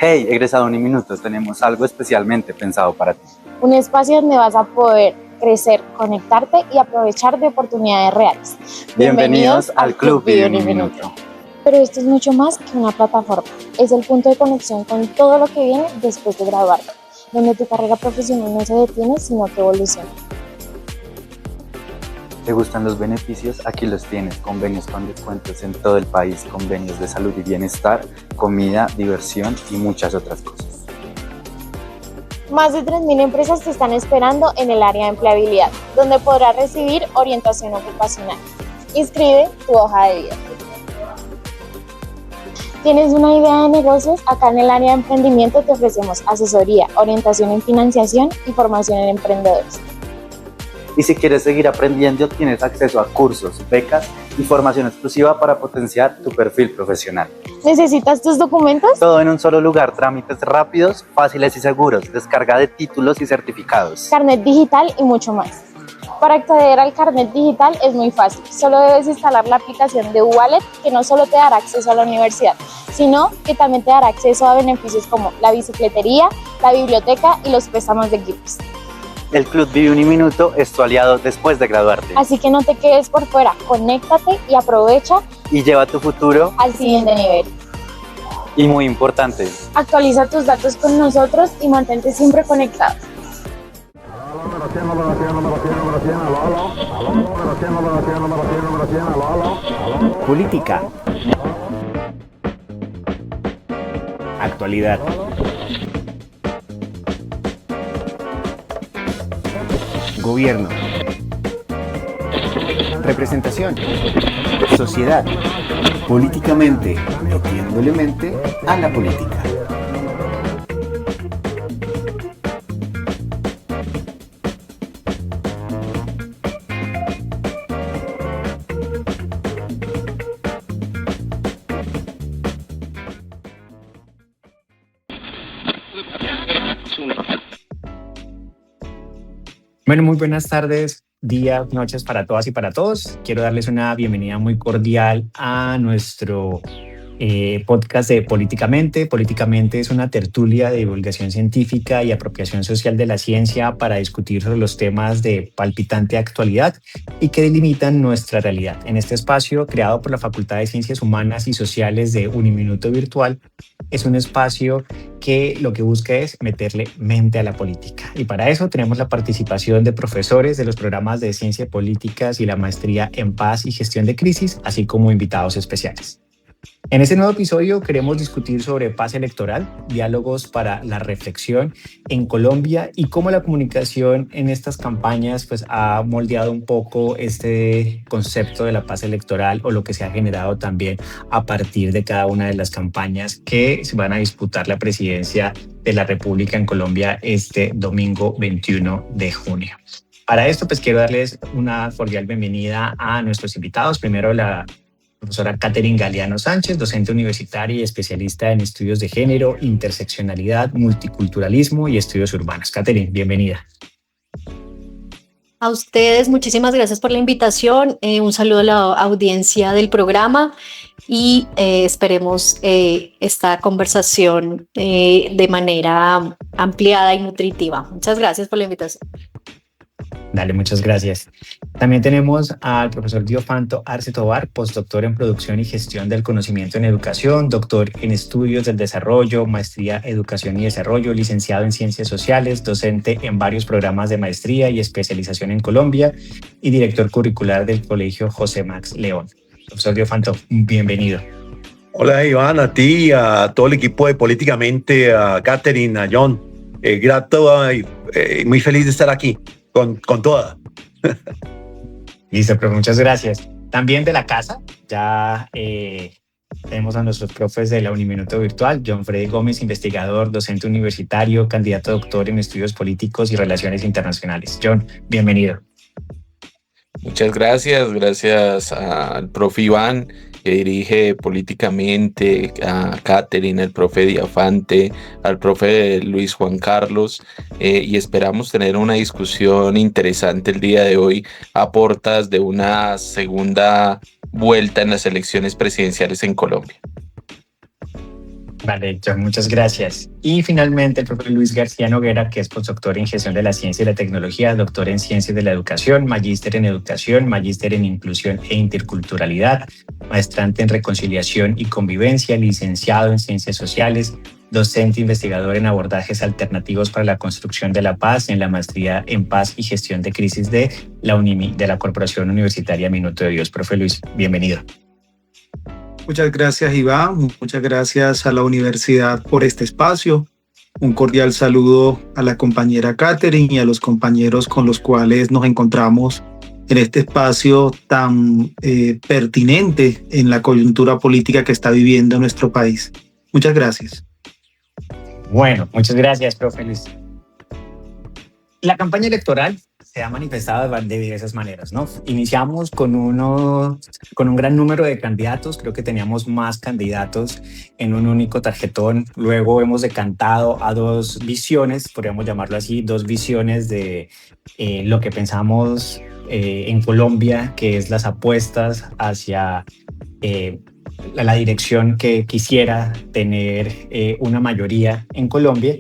Hey, egresado Uniminuto, tenemos algo especialmente pensado para ti. Un espacio donde vas a poder crecer, conectarte y aprovechar de oportunidades reales. Bienvenidos al Club Vive Uniminuto. Pero esto es mucho más que una plataforma. Es el punto de conexión con todo lo que viene después de graduarte, donde tu carrera profesional no se detiene, sino que evoluciona. ¿Te gustan los beneficios? Aquí los tienes. Convenios con descuentos en todo el país, convenios de salud y bienestar, comida, diversión y muchas otras cosas. Más de 3.000 empresas te están esperando en el área de empleabilidad, donde podrás recibir orientación ocupacional. Inscribe tu hoja de vida. ¿Tienes una idea de negocios? Acá en el área de emprendimiento te ofrecemos asesoría, orientación en financiación y formación en emprendedores. Y si quieres seguir aprendiendo, tienes acceso a cursos, becas y formación exclusiva para potenciar tu perfil profesional. ¿Necesitas tus documentos? Todo en un solo lugar, trámites rápidos, fáciles y seguros, descarga de títulos y certificados, Carnet digital y mucho más. Para acceder al carnet digital es muy fácil. Solo debes instalar la aplicación de Wallet, que no solo te dará acceso a la universidad, sino que también te dará acceso a beneficios como la bicicletería, la biblioteca y los préstamos de equipos. El Club Vive Uniminuto es tu aliado después de graduarte. Así que no te quedes por fuera, conéctate y aprovecha Y lleva tu futuro al siguiente nivel. y muy importante. Actualiza tus datos con nosotros y mantente siempre conectado. Política. Actualidad. Gobierno. Representación. Sociedad. Políticamente, metiéndole mente a la política. Bueno, muy buenas tardes, días, noches para todas y para todos. Quiero darles una bienvenida muy cordial a nuestro podcast de Políticamente. Políticamente es una tertulia de divulgación científica y apropiación social de la ciencia para discutir sobre los temas de palpitante actualidad y que delimitan nuestra realidad. En este espacio, creado por la Facultad de Ciencias Humanas y Sociales de Uniminuto Virtual, es un espacio que lo que busca es meterle mente a la política. Y para eso tenemos la participación de profesores de los programas de Ciencia Políticas y la maestría en Paz y Gestión de Crisis, así como invitados especiales. En este nuevo episodio queremos discutir sobre paz electoral, diálogos para la reflexión en Colombia y cómo la comunicación en estas campañas pues, ha moldeado un poco este concepto de la paz electoral o lo que se ha generado también a partir de cada una de las campañas que se van a disputar la presidencia de la República en Colombia este domingo 21 de junio. Para esto pues quiero darles una cordial bienvenida a nuestros invitados. Primero la profesora Catherine Galeano Sánchez, docente universitaria y especialista en estudios de género, interseccionalidad, multiculturalismo y estudios urbanos. Catherine, bienvenida. A ustedes, muchísimas gracias por la invitación. Un saludo a la audiencia del programa y esperemos esta conversación de manera ampliada y nutritiva. Muchas gracias por la invitación. Dale, muchas gracias. También tenemos al profesor Diofanto Arce Tovar, postdoctor en Producción y Gestión del Conocimiento en Educación, doctor en Estudios del Desarrollo, maestría Educación y Desarrollo, licenciado en Ciencias Sociales, docente en varios programas de maestría y especialización en Colombia y director curricular del Colegio José Max León. Profesor Diofanto, bienvenido. Hola Iván, a ti, a todo el equipo de Políticamente, a Catherine, a John. Grato y muy feliz de estar aquí. Con toda. Listo, pero muchas gracias. También de la casa, ya tenemos a nuestros profes de la Uniminuto Virtual, John Freddy Gómez, investigador, docente universitario, candidato a doctor en estudios políticos y relaciones internacionales. John, bienvenido. Muchas gracias al profe Iván, que dirige Políticamente, a Catherine, al profe Diafante, al profe Luis Juan Carlos, y esperamos tener una discusión interesante el día de hoy a portas de una segunda vuelta en las elecciones presidenciales en Colombia. Vale, John, muchas gracias. Y finalmente el profesor Luis García Noguera, que es postdoctor en Gestión de la Ciencia y la Tecnología, doctor en Ciencias de la Educación, magíster en Educación, magíster en Inclusión e Interculturalidad, maestrante en Reconciliación y Convivencia, licenciado en Ciencias Sociales, docente investigador en abordajes alternativos para la construcción de la paz, en la maestría en Paz y Gestión de Crisis de la UNIMI, de la Corporación Universitaria Minuto de Dios. Profe Luis, bienvenido. Muchas gracias, Iván. Muchas gracias a la universidad por este espacio. Un cordial saludo a la compañera Catherine y a los compañeros con los cuales nos encontramos en este espacio tan pertinente en la coyuntura política que está viviendo nuestro país. Muchas gracias. Bueno, muchas gracias, profe Luis. La campaña electoral se ha manifestado de diversas maneras, ¿no? Iniciamos con un gran número de candidatos, creo que teníamos más candidatos en un único tarjetón. Luego hemos decantado a dos visiones, podríamos llamarlo así, dos visiones de lo que pensamos en Colombia, que es las apuestas hacia la dirección que quisiera tener una mayoría en Colombia.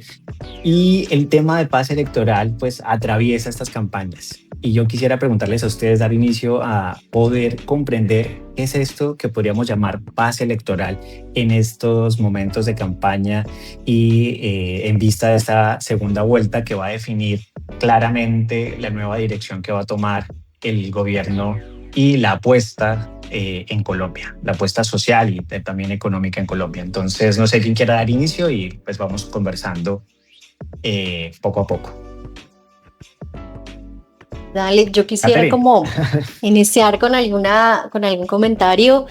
Y el tema de paz electoral pues atraviesa estas campañas. Y yo quisiera preguntarles a ustedes, dar inicio a poder comprender qué es esto que podríamos llamar paz electoral en estos momentos de campaña y en vista de esta segunda vuelta que va a definir claramente la nueva dirección que va a tomar el gobierno y la apuesta en Colombia, la apuesta social y también económica en Colombia. Entonces, no sé quién quiera dar inicio y pues vamos conversando poco a poco. Dale, yo quisiera Catherine, como iniciar con algún comentario.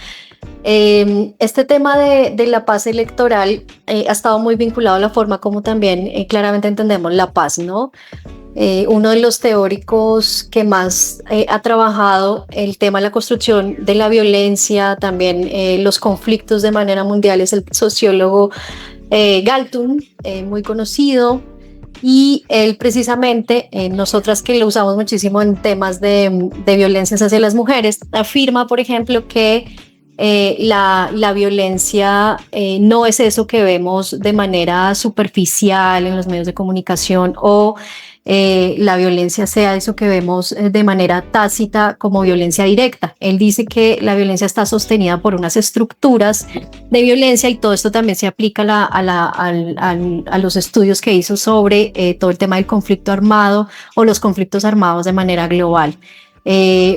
Este tema de la paz electoral ha estado muy vinculado a la forma como también claramente entendemos la paz, ¿no? Uno de los teóricos que más ha trabajado el tema de la construcción de la violencia, también los conflictos de manera mundial, es el sociólogo Galtung, muy conocido. Y él precisamente, nosotras que lo usamos muchísimo en temas de violencias hacia las mujeres, afirma, por ejemplo, que la violencia no es eso que vemos de manera superficial en los medios de comunicación o la violencia sea eso que vemos de manera tácita como violencia directa. Él dice que la violencia está sostenida por unas estructuras de violencia y todo esto también se aplica a los estudios que hizo sobre todo el tema del conflicto armado o los conflictos armados de manera global.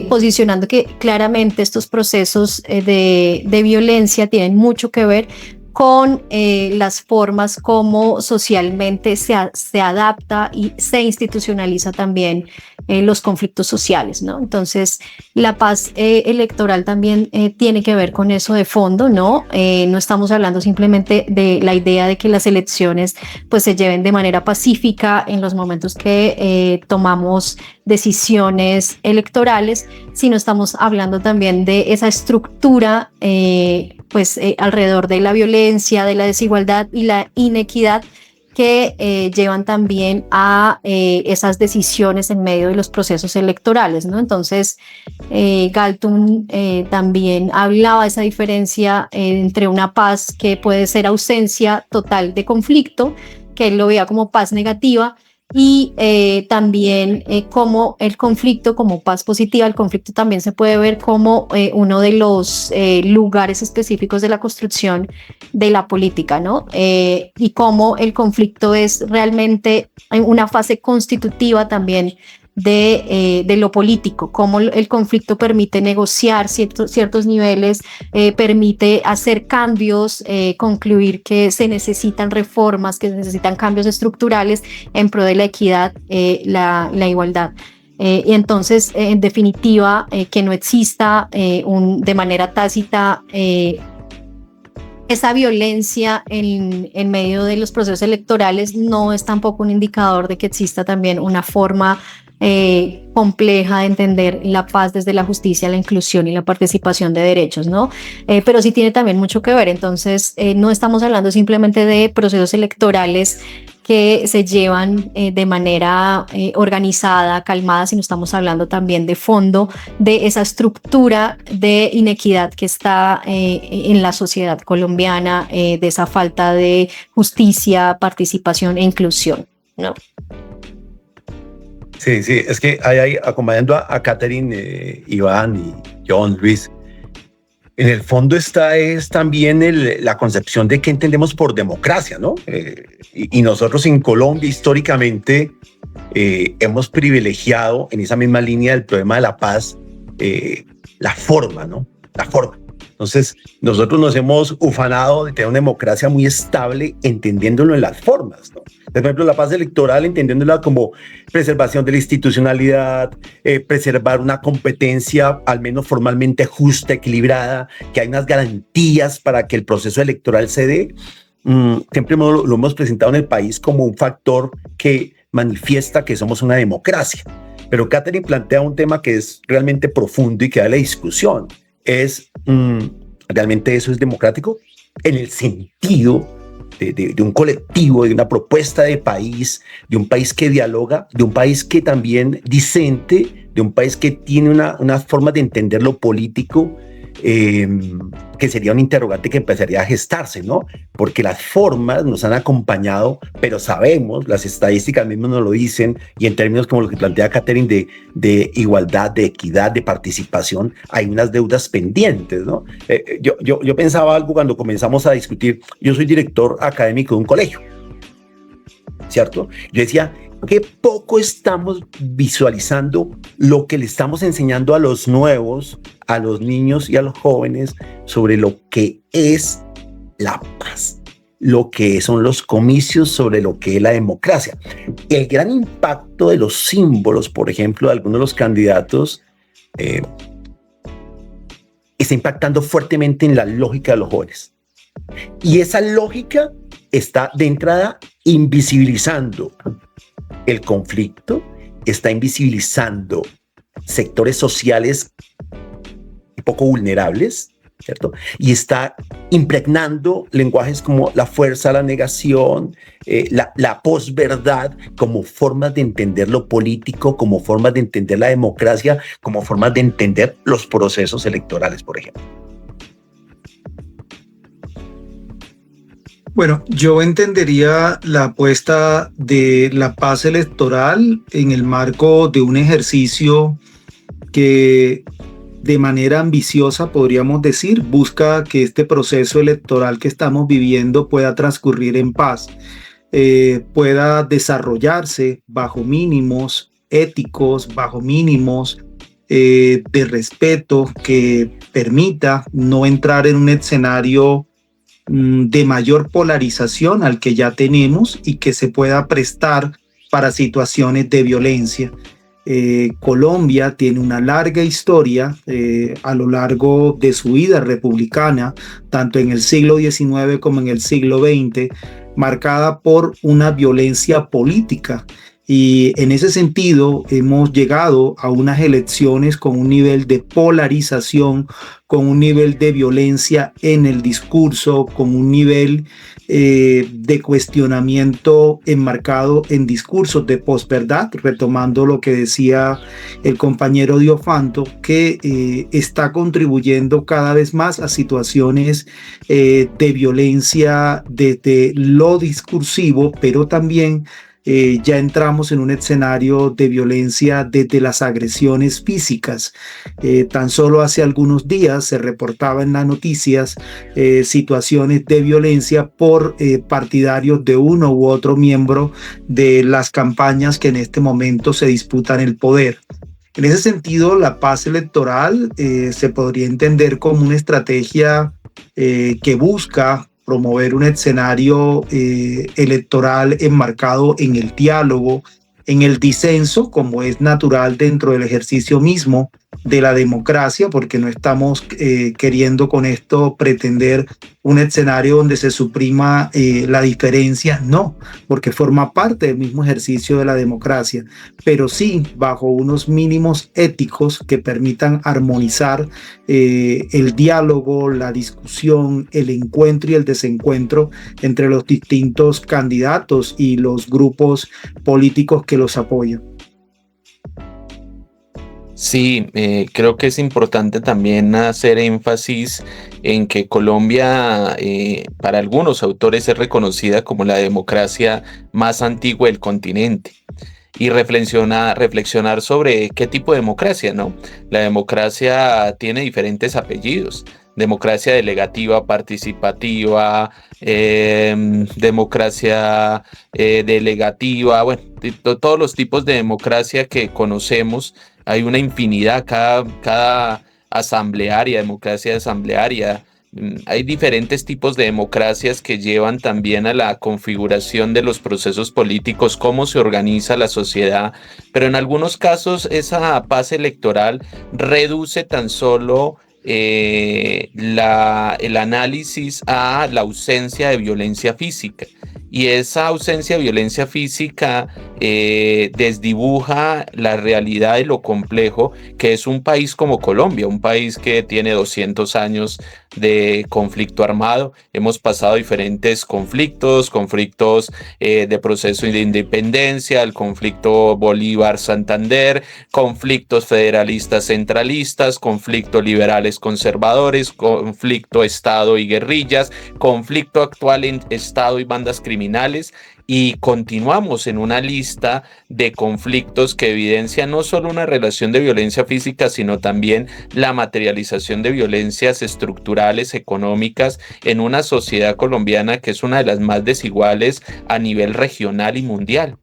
Posicionando que claramente estos procesos de violencia tienen mucho que ver con las formas como socialmente se adapta y se institucionaliza también los conflictos sociales, ¿no? Entonces, la paz electoral también tiene que ver con eso de fondo, ¿no? No estamos hablando simplemente de la idea de que las elecciones pues se lleven de manera pacífica en los momentos que tomamos decisiones electorales, sino estamos hablando también de esa estructura alrededor de la violencia, de la desigualdad y la inequidad que llevan también a esas decisiones en medio de los procesos electorales, ¿no? Entonces, Galtung también hablaba de esa diferencia entre una paz que puede ser ausencia total de conflicto, que él lo veía como paz negativa, y también como el conflicto, como paz positiva, el conflicto también se puede ver como uno de los lugares específicos de la construcción de la política, ¿no? Y como el conflicto es realmente una fase constitutiva también de lo político, cómo el conflicto permite negociar ciertos niveles, permite hacer cambios, concluir que se necesitan reformas, que se necesitan cambios estructurales en pro de la equidad, la igualdad. Y entonces, en definitiva, que no exista de manera tácita esa violencia en medio de los procesos electorales no es tampoco un indicador de que exista también una forma compleja de entender la paz desde la justicia, la inclusión y la participación de derechos, ¿no? Pero sí tiene también mucho que ver. Entonces, no estamos hablando simplemente de procesos electorales que se llevan de manera organizada, calmada, sino estamos hablando también de fondo, de esa estructura de inequidad que está en la sociedad colombiana, de esa falta de justicia, participación e inclusión, ¿no? Sí, es que hay acompañando a Catherine, Iván y John, Luis, en el fondo es también la concepción de qué entendemos por democracia, ¿no? Y nosotros en Colombia históricamente hemos privilegiado en esa misma línea del problema de la paz la forma, ¿no? La forma. Entonces, nosotros nos hemos ufanado de tener una democracia muy estable, entendiéndolo en las formas, ¿no? Por ejemplo, la paz electoral, entendiéndola como preservación de la institucionalidad, preservar una competencia al menos formalmente justa, equilibrada, que hay unas garantías para que el proceso electoral se dé. Siempre lo hemos presentado en el país como un factor que manifiesta que somos una democracia. Pero Catherine plantea un tema que es realmente profundo y que da la discusión. ¿Realmente eso es democrático? En el sentido de un colectivo, de una propuesta de país, de un país que dialoga, de un país que también disente, de un país que tiene una forma de entender lo político, que sería un interrogante que empezaría a gestarse, ¿no? Porque las formas nos han acompañado, pero sabemos, las estadísticas mismas nos lo dicen, y en términos como lo que plantea Catherine de igualdad, de equidad, de participación, hay unas deudas pendientes, ¿no? Yo pensaba algo cuando comenzamos a discutir. Yo soy director académico de un colegio, ¿cierto? Yo decía, qué poco estamos visualizando lo que le estamos enseñando a los nuevos, a los niños y a los jóvenes sobre lo que es la paz, lo que son los comicios, sobre lo que es la democracia. El gran impacto de los símbolos, por ejemplo, de algunos de los candidatos, está impactando fuertemente en la lógica de los jóvenes. Y esa lógica está de entrada invisibilizando el conflicto, está invisibilizando sectores sociales poco vulnerables, ¿cierto? Y está impregnando lenguajes como la fuerza, la negación, la posverdad, como formas de entender lo político, como formas de entender la democracia, como formas de entender los procesos electorales, por ejemplo. Bueno, yo entendería la apuesta de la paz electoral en el marco de un ejercicio que de manera ambiciosa, podríamos decir, busca que este proceso electoral que estamos viviendo pueda transcurrir en paz, pueda desarrollarse bajo mínimos éticos, bajo mínimos de respeto, que permita no entrar en un escenario de mayor polarización al que ya tenemos y que se pueda prestar para situaciones de violencia. Colombia tiene una larga historia a lo largo de su vida republicana, tanto en el siglo XIX como en el siglo XX, marcada por una violencia política. Y en ese sentido hemos llegado a unas elecciones con un nivel de polarización, con un nivel de violencia en el discurso, con un nivel de cuestionamiento enmarcado en discursos de posverdad, retomando lo que decía el compañero Diofanto, que está contribuyendo cada vez más a situaciones de violencia desde lo discursivo, pero también ya entramos en un escenario de violencia desde las agresiones físicas. Tan solo hace algunos días se reportaba en las noticias situaciones de violencia por partidarios de uno u otro miembro de las campañas que en este momento se disputan el poder. En ese sentido, la paz electoral se podría entender como una estrategia que busca promover un escenario electoral enmarcado en el diálogo, en el disenso, como es natural dentro del ejercicio mismo de la democracia, porque no estamos queriendo con esto pretender un escenario donde se suprima la diferencia, no, porque forma parte del mismo ejercicio de la democracia, pero sí bajo unos mínimos éticos que permitan armonizar el diálogo, la discusión, el encuentro y el desencuentro entre los distintos candidatos y los grupos políticos que los apoyan. Sí, creo que es importante también hacer énfasis en que Colombia, para algunos autores, es reconocida como la democracia más antigua del continente. Y reflexionar sobre qué tipo de democracia, ¿no? La democracia tiene diferentes apellidos. Democracia delegativa, participativa, democracia delegativa, bueno, todos los tipos de democracia que conocemos. Hay una infinidad, cada asamblearia, democracia asamblearia. Hay diferentes tipos de democracias que llevan también a la configuración de los procesos políticos, cómo se organiza la sociedad, pero en algunos casos esa paz electoral reduce tan solo el análisis a la ausencia de violencia física. Y esa ausencia de violencia física desdibuja la realidad de lo complejo que es un país como Colombia, un país que tiene 200 años de conflicto armado. Hemos pasado diferentes conflictos de proceso de independencia, el conflicto Bolívar-Santander, conflictos federalistas centralistas, conflictos liberales conservadores, conflicto Estado y guerrillas, conflicto actual en Estado y bandas criminales, y continuamos en una lista de conflictos que evidencia no solo una relación de violencia física, sino también la materialización de violencias estructurales, económicas, en una sociedad colombiana que es una de las más desiguales a nivel regional y mundial.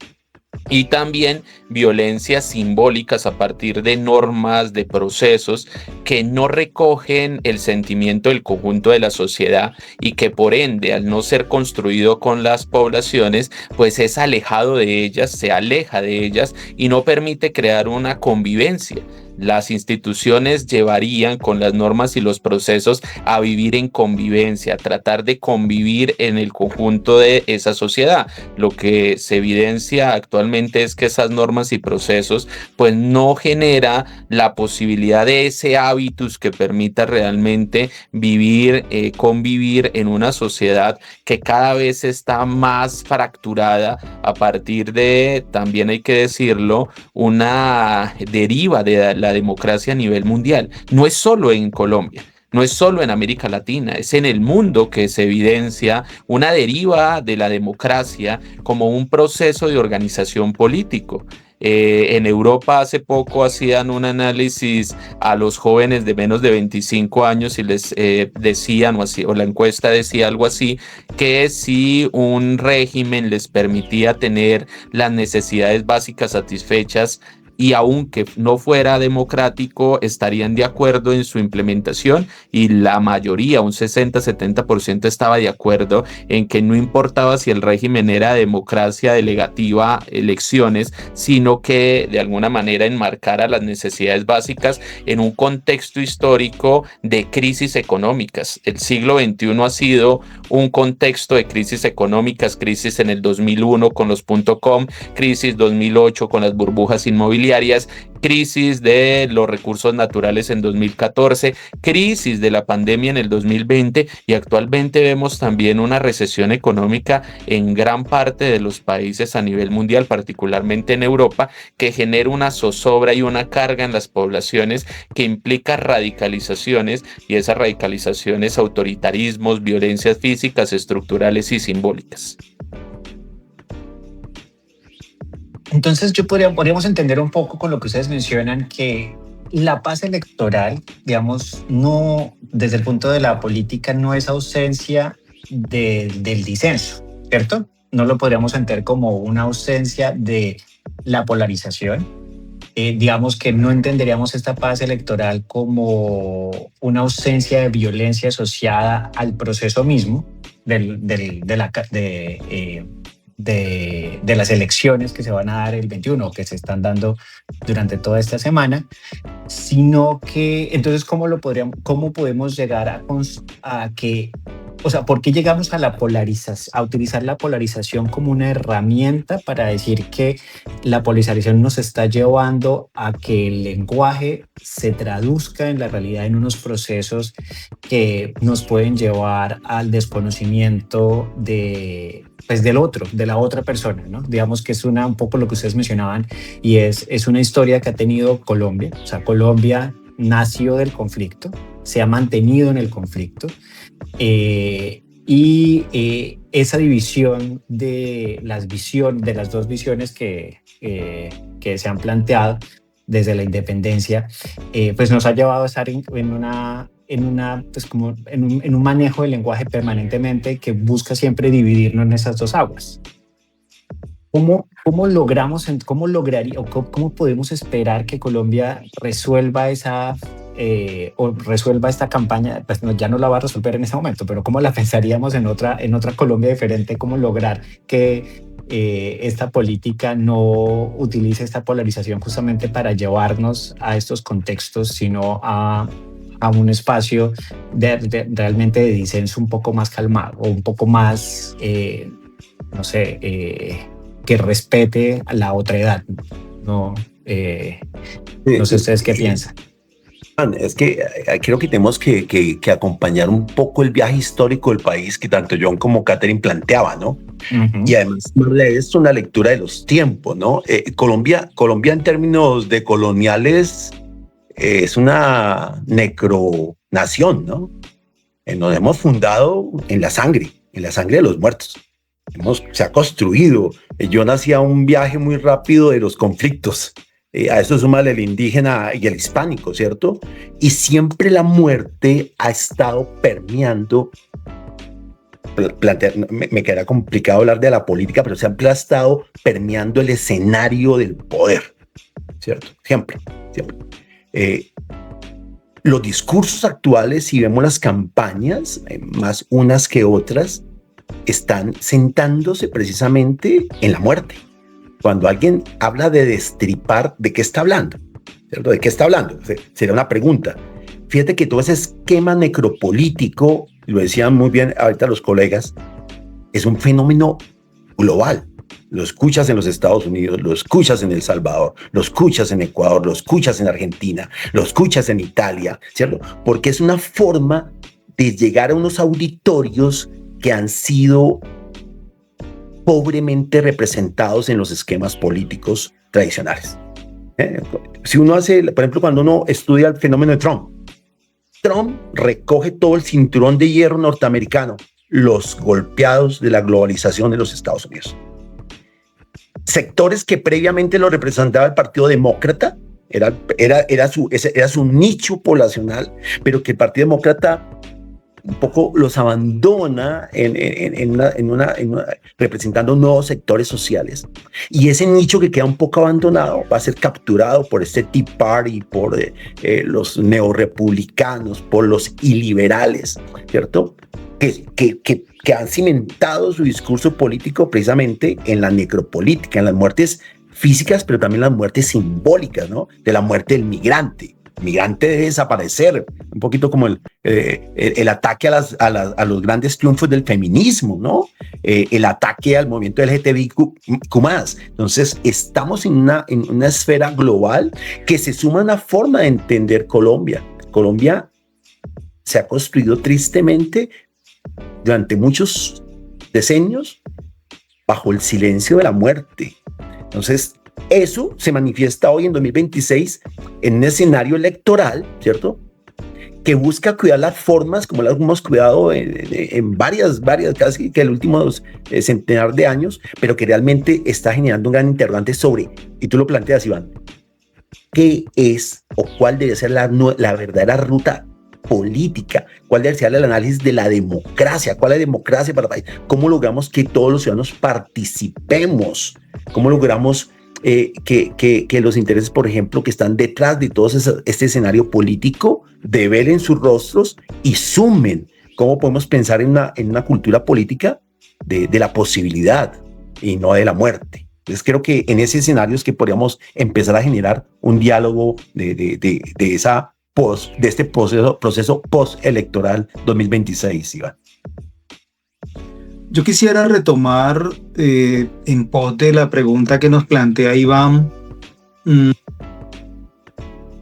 Y también violencias simbólicas a partir de normas, de procesos que no recogen el sentimiento del conjunto de la sociedad y que por ende, al no ser construido con las poblaciones, pues es alejado de ellas, se aleja de ellas y no permite crear una convivencia. Las instituciones llevarían con las normas y los procesos a vivir en convivencia, a tratar de convivir en el conjunto de esa sociedad. Lo que se evidencia actualmente es que esas normas y procesos pues no genera la posibilidad de ese hábitus que permita realmente vivir, convivir en una sociedad que cada vez está más fracturada a partir de, también hay que decirlo, una deriva de la democracia a nivel mundial. No es solo en Colombia, no es solo en América Latina, es en el mundo que se evidencia una deriva de la democracia como un proceso de organización político. En Europa hace poco hacían un análisis a los jóvenes de menos de 25 años y les decían, o la encuesta decía algo así, que si un régimen les permitía tener las necesidades básicas satisfechas, y aunque no fuera democrático, estarían de acuerdo en su implementación, y la mayoría, un 60-70%, estaba de acuerdo en que no importaba si el régimen era democracia delegativa, elecciones, sino que de alguna manera enmarcara las necesidades básicas en un contexto histórico de crisis económicas. El siglo XXI ha sido un contexto de crisis económicas, crisis en el 2001 con los .com, crisis 2008 con las burbujas inmobiliarias, crisis de los recursos naturales en 2014, crisis de la pandemia en el 2020, y actualmente vemos también una recesión económica en gran parte de los países a nivel mundial, particularmente en Europa, que genera una zozobra y una carga en las poblaciones que implica radicalizaciones, y esas radicalizaciones, autoritarismos, violencias físicas, estructurales y simbólicas. Entonces podríamos entender un poco con lo que ustedes mencionan que la paz electoral, digamos, no, desde el punto de la política, no es ausencia del disenso, ¿cierto? No lo podríamos entender como una ausencia de la polarización. Digamos que no entenderíamos esta paz electoral como una ausencia de violencia asociada al proceso mismo de las elecciones que se van a dar el 21 o que se están dando durante toda esta semana, sino que entonces cómo podemos llegar a que, o sea, ¿por qué llegamos a la polarización, a utilizar la polarización como una herramienta para decir que la polarización nos está llevando a que el lenguaje se traduzca en la realidad en unos procesos que nos pueden llevar al desconocimiento del otro, de la otra persona, ¿no? Digamos que es un poco lo que ustedes mencionaban, y es una historia que ha tenido Colombia. O sea, Colombia nació del conflicto, se ha mantenido en el conflicto, y esa división de las dos visiones que se han planteado desde la independencia, pues nos ha llevado a estar en un manejo del lenguaje permanentemente que busca siempre dividirnos en esas dos aguas. ¿Cómo podemos esperar que Colombia resuelva esta campaña? Pues ya no la va a resolver en ese momento, pero ¿cómo la pensaríamos en otra Colombia diferente? ¿Cómo lograr que esta política no utilice esta polarización justamente para llevarnos a estos contextos, sino a un espacio realmente de disenso un poco más calmado o un poco más, que respete a la otra edad? No sé ustedes qué piensan. Es que creo que tenemos que acompañar un poco el viaje histórico del país que tanto John como Catherine planteaban, ¿no? Uh-huh. Y además es una lectura de los tiempos, ¿no? Colombia en términos de coloniales es una necronación, ¿no? Nos hemos fundado en la sangre de los muertos. Se ha construido. Yo nací a un viaje muy rápido de los conflictos. A eso súmale el indígena y el hispánico, ¿cierto? Y siempre la muerte ha estado permeando. Me queda complicado hablar de la política, pero siempre ha estado permeando el escenario del poder, ¿cierto? Siempre. Los discursos actuales, si vemos las campañas, más unas que otras, están sentándose precisamente en la muerte. Cuando alguien habla de destripar, ¿de qué está hablando? ¿Cierto? ¿De qué está hablando? Sería una pregunta. Fíjate que todo ese esquema necropolítico, lo decían muy bien ahorita los colegas, es un fenómeno global. Lo escuchas en los Estados Unidos, lo escuchas en El Salvador, lo escuchas en Ecuador, lo escuchas en Argentina, lo escuchas en Italia, ¿cierto? Porque es una forma de llegar a unos auditorios que han sido pobremente representados en los esquemas políticos tradicionales. Si uno hace, por ejemplo, cuando uno estudia el fenómeno de Trump recoge todo el cinturón de hierro norteamericano, los golpeados de la globalización de los Estados Unidos. Sectores que previamente lo representaba el Partido Demócrata, era su nicho poblacional, pero que el Partido Demócrata un poco los abandona representando nuevos sectores sociales. Y ese nicho que queda un poco abandonado va a ser capturado por este Tea Party, por los neorepublicanos, por los iliberales, ¿cierto? Que han cimentado su discurso político precisamente en la necropolítica, en las muertes físicas, pero también las muertes simbólicas, ¿no? De la muerte del migrante. El migrante debe desaparecer, un poquito como el ataque a los grandes triunfos del feminismo, ¿no? El ataque al movimiento LGTBIQ+. Entonces, estamos en una esfera global que se suma a una forma de entender Colombia. Colombia se ha construido tristemente durante muchos decenios bajo el silencio de la muerte. Entonces, eso se manifiesta hoy en 2026 en un escenario electoral, ¿cierto? Que busca cuidar las formas como las hemos cuidado en varias, casi que el último centenar de años, pero que realmente está generando un gran interrogante sobre, y tú lo planteas, Iván, ¿qué es o cuál debe ser la verdadera ruta política? ¿Cuál debe ser el análisis de la democracia? ¿Cuál es la democracia para el país? ¿Cómo logramos que todos los ciudadanos participemos? ¿Cómo logramos que los intereses, por ejemplo, que están detrás de todo este escenario político, develen sus rostros y sumen? ¿Cómo podemos pensar en una cultura política de la posibilidad, y no de la muerte. Entonces creo que en ese escenario es que podríamos empezar a generar un diálogo de este proceso postelectoral 2026, Iván. Yo quisiera retomar en pos de la pregunta que nos plantea Iván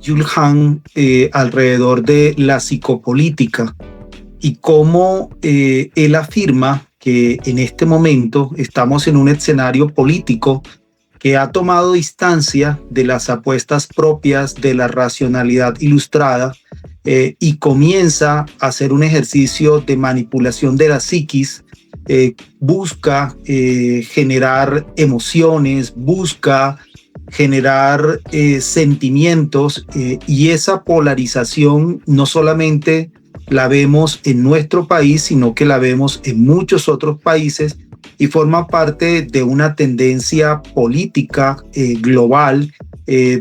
Jules alrededor de la psicopolítica y cómo él afirma que en este momento estamos en un escenario político que ha tomado distancia de las apuestas propias de la racionalidad ilustrada y comienza a hacer un ejercicio de manipulación de la psiquis. Busca generar emociones, busca generar sentimientos y esa polarización no solamente la vemos en nuestro país, sino que la vemos en muchos otros países y forma parte de una tendencia política global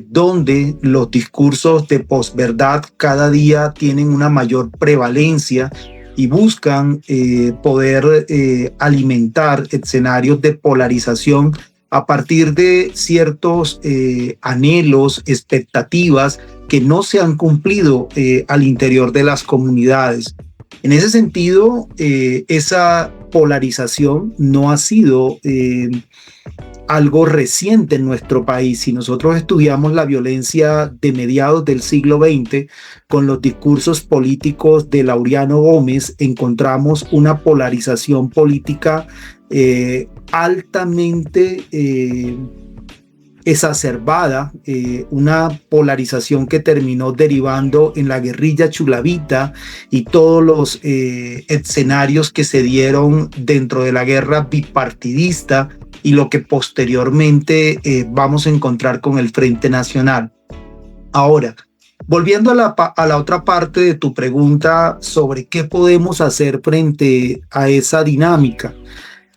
donde los discursos de posverdad cada día tienen una mayor prevalencia y buscan poder alimentar escenarios de polarización a partir de ciertos anhelos, expectativas que no se han cumplido al interior de las comunidades. En ese sentido, esa polarización no ha sido algo reciente en nuestro país. Si nosotros estudiamos la violencia de mediados del siglo XX con los discursos políticos de Laureano Gómez, encontramos una polarización política altamente exacerbada, una polarización que terminó derivando en la guerrilla chulavita y todos los escenarios que se dieron dentro de la guerra bipartidista y lo que posteriormente vamos a encontrar con el Frente Nacional. Ahora, volviendo a la otra parte de tu pregunta sobre qué podemos hacer frente a esa dinámica,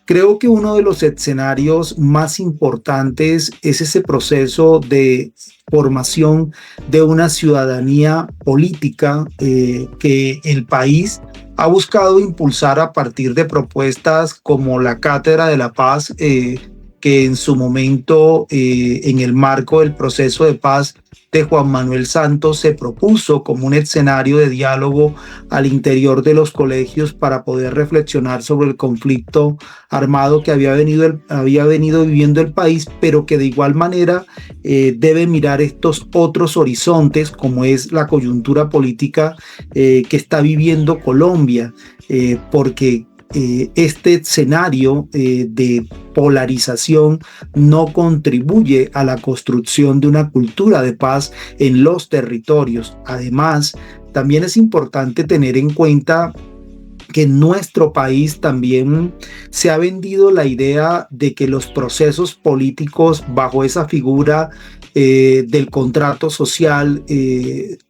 creo que uno de los escenarios más importantes es ese proceso de formación de una ciudadanía política que el país ha buscado impulsar a partir de propuestas como la Cátedra de la Paz, que en su momento, en el marco del proceso de paz de Juan Manuel Santos, se propuso como un escenario de diálogo al interior de los colegios para poder reflexionar sobre el conflicto armado que había venido viviendo el país, pero que de igual manera debe mirar estos otros horizontes, como es la coyuntura política que está viviendo Colombia, porque este escenario de polarización no contribuye a la construcción de una cultura de paz en los territorios. Además, también es importante tener en cuenta que en nuestro país también se ha vendido la idea de que los procesos políticos bajo esa figura del contrato social,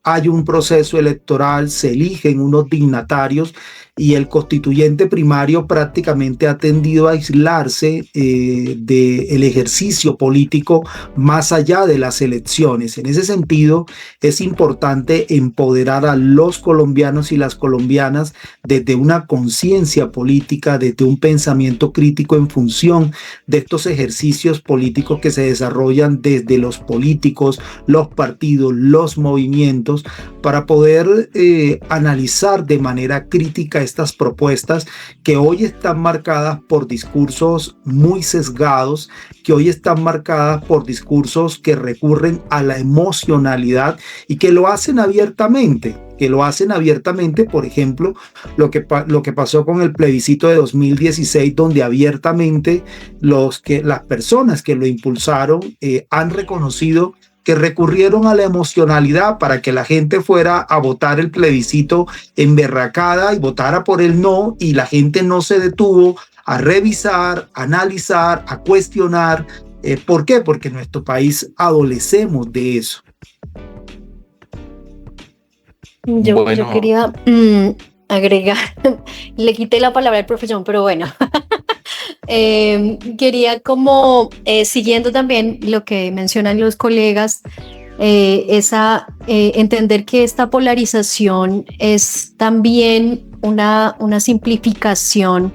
hay un proceso electoral, se eligen unos dignatarios y el constituyente primario prácticamente ha tendido a aislarse del ejercicio político más allá de las elecciones. En ese sentido, es importante empoderar a los colombianos y las colombianas desde una conciencia política, desde un pensamiento crítico en función de estos ejercicios políticos que se desarrollan desde los políticos, los partidos, los movimientos, para poder analizar de manera crítica estas propuestas que hoy están marcadas por discursos muy sesgados, que hoy están marcadas por discursos que recurren a la emocionalidad y que lo hacen abiertamente. Por ejemplo, lo que pasó con el plebiscito de 2016, donde abiertamente las personas que lo impulsaron han reconocido que recurrieron a la emocionalidad para que la gente fuera a votar el plebiscito emberracada y votara por el no, y la gente no se detuvo a revisar, a analizar, a cuestionar. ¿Por qué? Porque en nuestro país adolecemos de eso. Yo quería agregar, le quité la palabra al profesor, pero bueno, quería como, siguiendo también lo que mencionan los colegas, entender que esta polarización es también una simplificación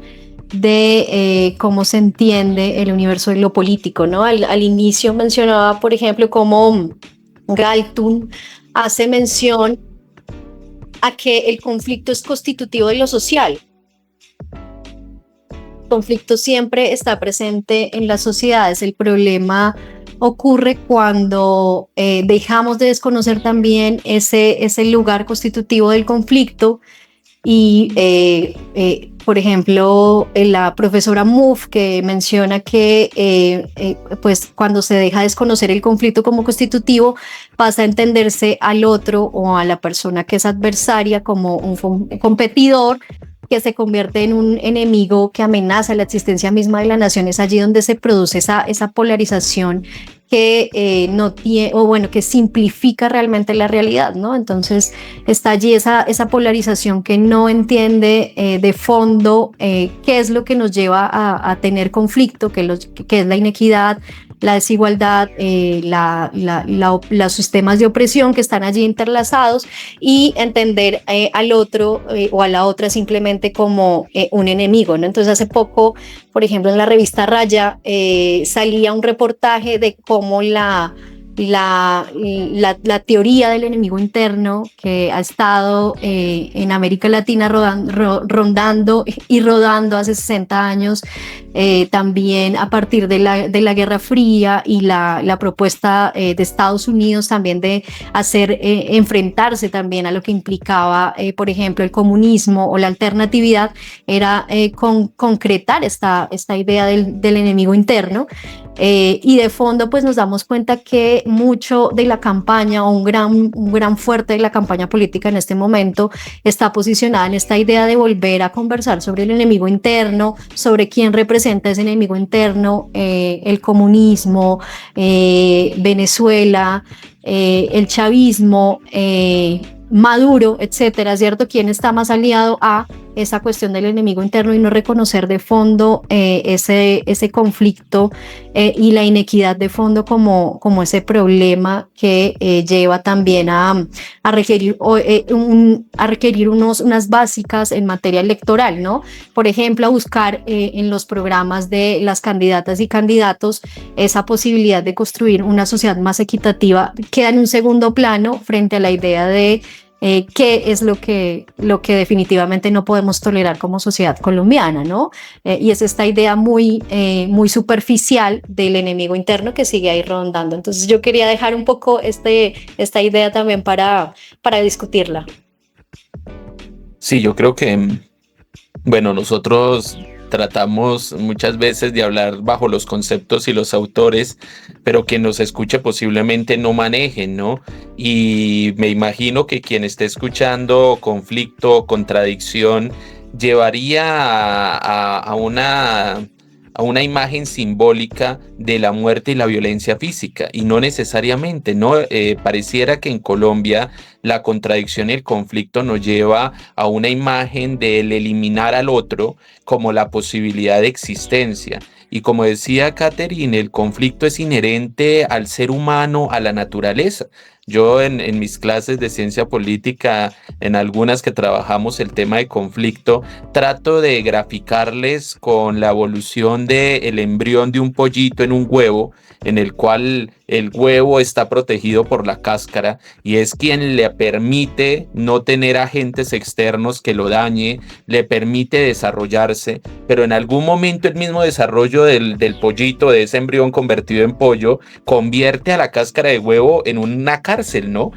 de cómo se entiende el universo de lo político, ¿no? Al inicio mencionaba, por ejemplo, cómo Galtung hace mención a que el conflicto es constitutivo de lo social. El conflicto siempre está presente en las sociedades. El problema ocurre cuando dejamos de desconocer también ese lugar constitutivo del conflicto y, por ejemplo, la profesora Mouffe, que menciona que pues cuando se deja desconocer el conflicto como constitutivo, pasa a entenderse al otro o a la persona que es adversaria como un competidor, que se convierte en un enemigo que amenaza la existencia misma de la nación. Es allí donde se produce esa polarización que no tiene, o bueno, que simplifica realmente la realidad, ¿no? Entonces está allí esa polarización que no entiende de fondo qué es lo que nos lleva a tener conflicto, que es la inequidad, la desigualdad, los sistemas de opresión que están allí interlazados, y entender al otro o a la otra simplemente como un enemigo, ¿no? Entonces hace poco, por ejemplo, en la revista Raya salía un reportaje de cómo la teoría del enemigo interno, que ha estado en América Latina rondando y rodando hace 60 años, también a partir de la Guerra Fría y la propuesta de Estados Unidos también de hacer enfrentarse también a lo que implicaba, por ejemplo, el comunismo o la alternatividad, era concretar esta idea del enemigo interno. Y de fondo pues nos damos cuenta que mucho de la campaña, o un gran fuerte de la campaña política en este momento, está posicionada en esta idea de volver a conversar sobre el enemigo interno, sobre quién representa ese enemigo interno, el comunismo, Venezuela, el chavismo, Maduro, etcétera, ¿cierto? ¿Quién está más aliado a esa cuestión del enemigo interno, y no reconocer de fondo ese conflicto y la inequidad de fondo como ese problema que lleva también a requerir unas básicas en materia electoral, ¿no? Por ejemplo, a buscar en los programas de las candidatas y candidatos esa posibilidad de construir una sociedad más equitativa, queda en un segundo plano frente a la idea de qué es lo que definitivamente no podemos tolerar como sociedad colombiana, ¿no? Y es esta idea muy superficial del enemigo interno que sigue ahí rondando. Entonces yo quería dejar un poco esta idea también para discutirla. Sí, yo creo que, bueno, nosotros tratamos muchas veces de hablar bajo los conceptos y los autores, pero quien nos escuche posiblemente no manejen, ¿no? Y me imagino que quien esté escuchando conflicto, contradicción, llevaría a una imagen simbólica de la muerte y la violencia física, y no necesariamente, ¿no? Pareciera que en Colombia la contradicción y el conflicto nos lleva a una imagen del eliminar al otro como la posibilidad de existencia. Y como decía Catherine, el conflicto es inherente al ser humano, a la naturaleza. Yo en mis clases de ciencia política, en algunas que trabajamos el tema de conflicto, trato de graficarles con la evolución del embrión de un pollito en un huevo, en el cual el huevo está protegido por la cáscara, y es quien le permite no tener agentes externos que lo dañe, le permite desarrollarse, pero en algún momento el mismo desarrollo del pollito, de ese embrión convertido en pollo, convierte a la cáscara de huevo en una cárcel, ¿no?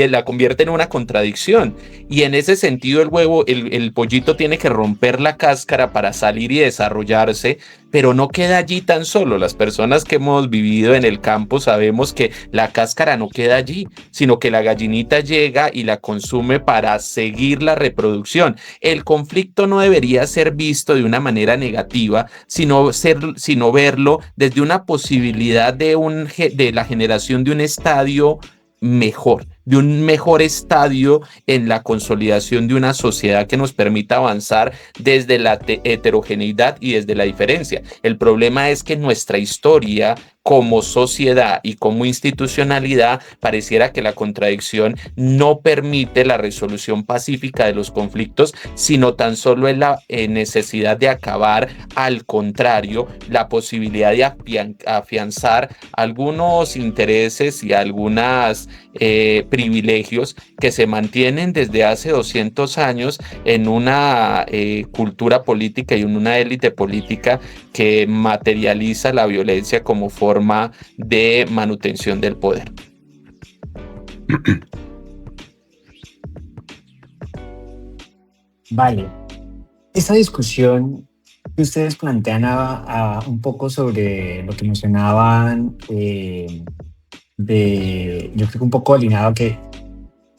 La convierte en una contradicción, y en ese sentido el huevo, el pollito tiene que romper la cáscara para salir y desarrollarse, pero no queda allí tan solo. Las personas que hemos vivido en el campo sabemos que la cáscara no queda allí, sino que la gallinita llega y la consume para seguir la reproducción. El conflicto no debería ser visto de una manera negativa, sino verlo desde una posibilidad de la generación de un estadio mejor, de un mejor estadio en la consolidación de una sociedad que nos permita avanzar desde la heterogeneidad y desde la diferencia. El problema es que nuestra historia como sociedad y como institucionalidad, pareciera que la contradicción no permite la resolución pacífica de los conflictos, sino tan solo es la necesidad de acabar, al contrario, la posibilidad de afianzar algunos intereses y algunos privilegios que se mantienen desde hace 200 años en una cultura política y en una élite política que materializa la violencia como forma de manutención del poder. Vale. Esta discusión que ustedes plantean un poco sobre lo que mencionaban, yo creo que un poco alineado, que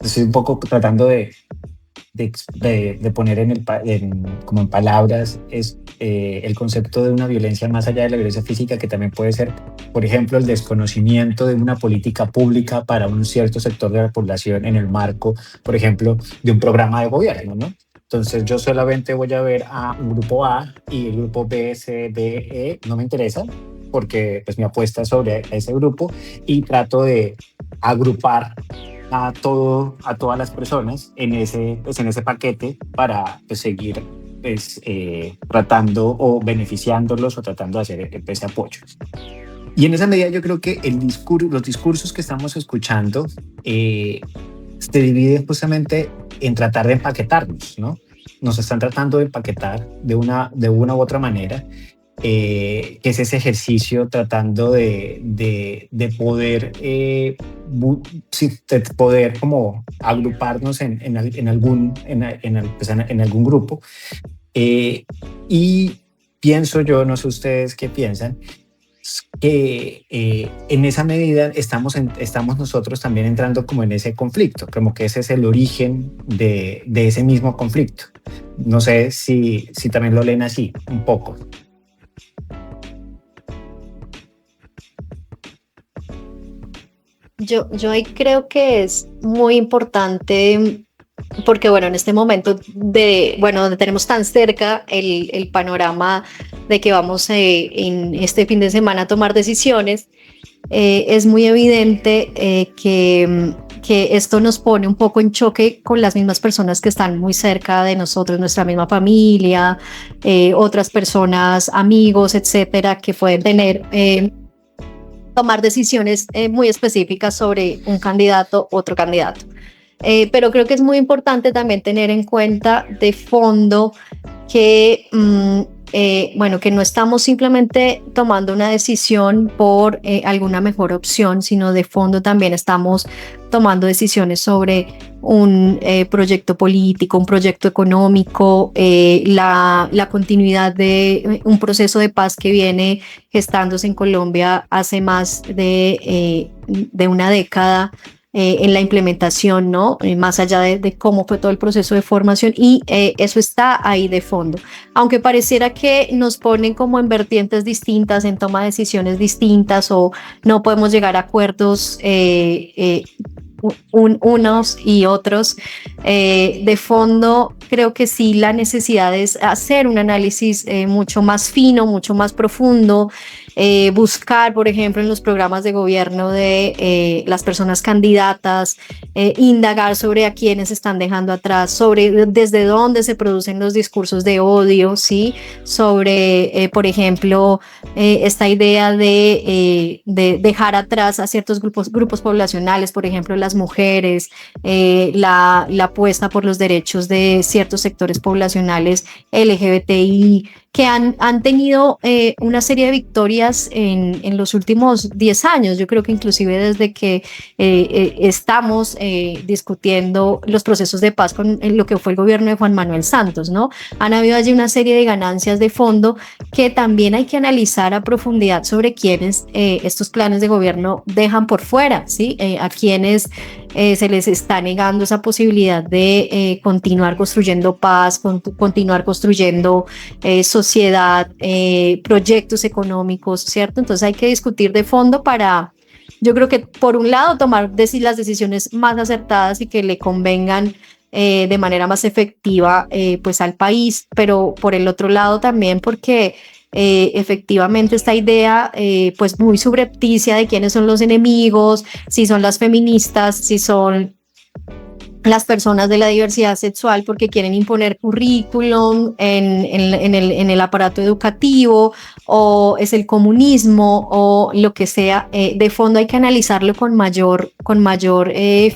estoy un poco tratando de poner como en palabras, es el concepto de una violencia más allá de la violencia física, que también puede ser, por ejemplo, el desconocimiento de una política pública para un cierto sector de la población en el marco, por ejemplo, de un programa de gobierno, ¿no? Entonces yo solamente voy a ver a un grupo A y el grupo B, C, D, E no me interesa, porque pues mi apuesta es sobre ese grupo, y trato de agrupar a todas las personas en ese paquete para pues, seguir pues, tratando o beneficiándolos o tratando de hacer ese apoyo. Y en esa medida yo creo que los discursos que estamos escuchando se dividen justamente en tratar de empaquetarnos, ¿no? Nos están tratando de empaquetar de una u otra manera, que es ese ejercicio tratando de poder como agruparnos en algún grupo. Y pienso yo, no sé ustedes qué piensan, que en esa medida estamos nosotros también entrando como en ese conflicto, como que ese es el origen de ese mismo conflicto. No sé si también lo leen así, un poco. Yo ahí creo que es muy importante, porque bueno, en este momento donde tenemos tan cerca el panorama de que vamos en este fin de semana a tomar decisiones, es muy evidente que esto nos pone un poco en choque con las mismas personas que están muy cerca de nosotros, nuestra misma familia, otras personas, amigos, etcétera, que pueden tomar decisiones muy específicas sobre un candidato, otro candidato. Pero creo que es muy importante también tener en cuenta de fondo que, que no estamos simplemente tomando una decisión por alguna mejor opción, sino de fondo también estamos tomando decisiones sobre un proyecto político, un proyecto económico, la continuidad de un proceso de paz que viene gestándose en Colombia hace más de una década, en la implementación, ¿no? Más allá de cómo fue todo el proceso de formación, y eso está ahí de fondo. Aunque pareciera que nos ponen como en vertientes distintas, en toma de decisiones distintas, o no podemos llegar a acuerdos unos y otros, de fondo creo que sí, la necesidad es hacer un análisis mucho más fino, mucho más profundo, buscar, por ejemplo, en los programas de gobierno de las personas candidatas, indagar sobre a quienes están dejando atrás, sobre desde dónde se producen los discursos de odio, ¿sí? Sobre, por ejemplo, esta idea de dejar atrás a ciertos grupos poblacionales, por ejemplo, las mujeres, la apuesta por los derechos de ciertos sectores poblacionales LGBTI, que han tenido una serie de victorias en los últimos 10 años. Yo creo que inclusive desde que estamos discutiendo los procesos de paz con lo que fue el gobierno de Juan Manuel Santos, ¿no? Han habido allí una serie de ganancias de fondo que también hay que analizar a profundidad sobre quienes estos planes de gobierno dejan por fuera, ¿sí? A quienes se les está negando esa posibilidad de continuar construyendo paz, continuar construyendo sociedad, proyectos económicos, ¿cierto? Entonces hay que discutir de fondo para, yo creo que por un lado, tomar las decisiones más acertadas y que le convengan de manera más efectiva pues al país, pero por el otro lado también porque efectivamente esta idea pues muy subrepticia de quiénes son los enemigos, si son las feministas, si son las personas de la diversidad sexual porque quieren imponer currículum en el aparato educativo, o es el comunismo o lo que sea. De fondo hay que analizarlo con mayor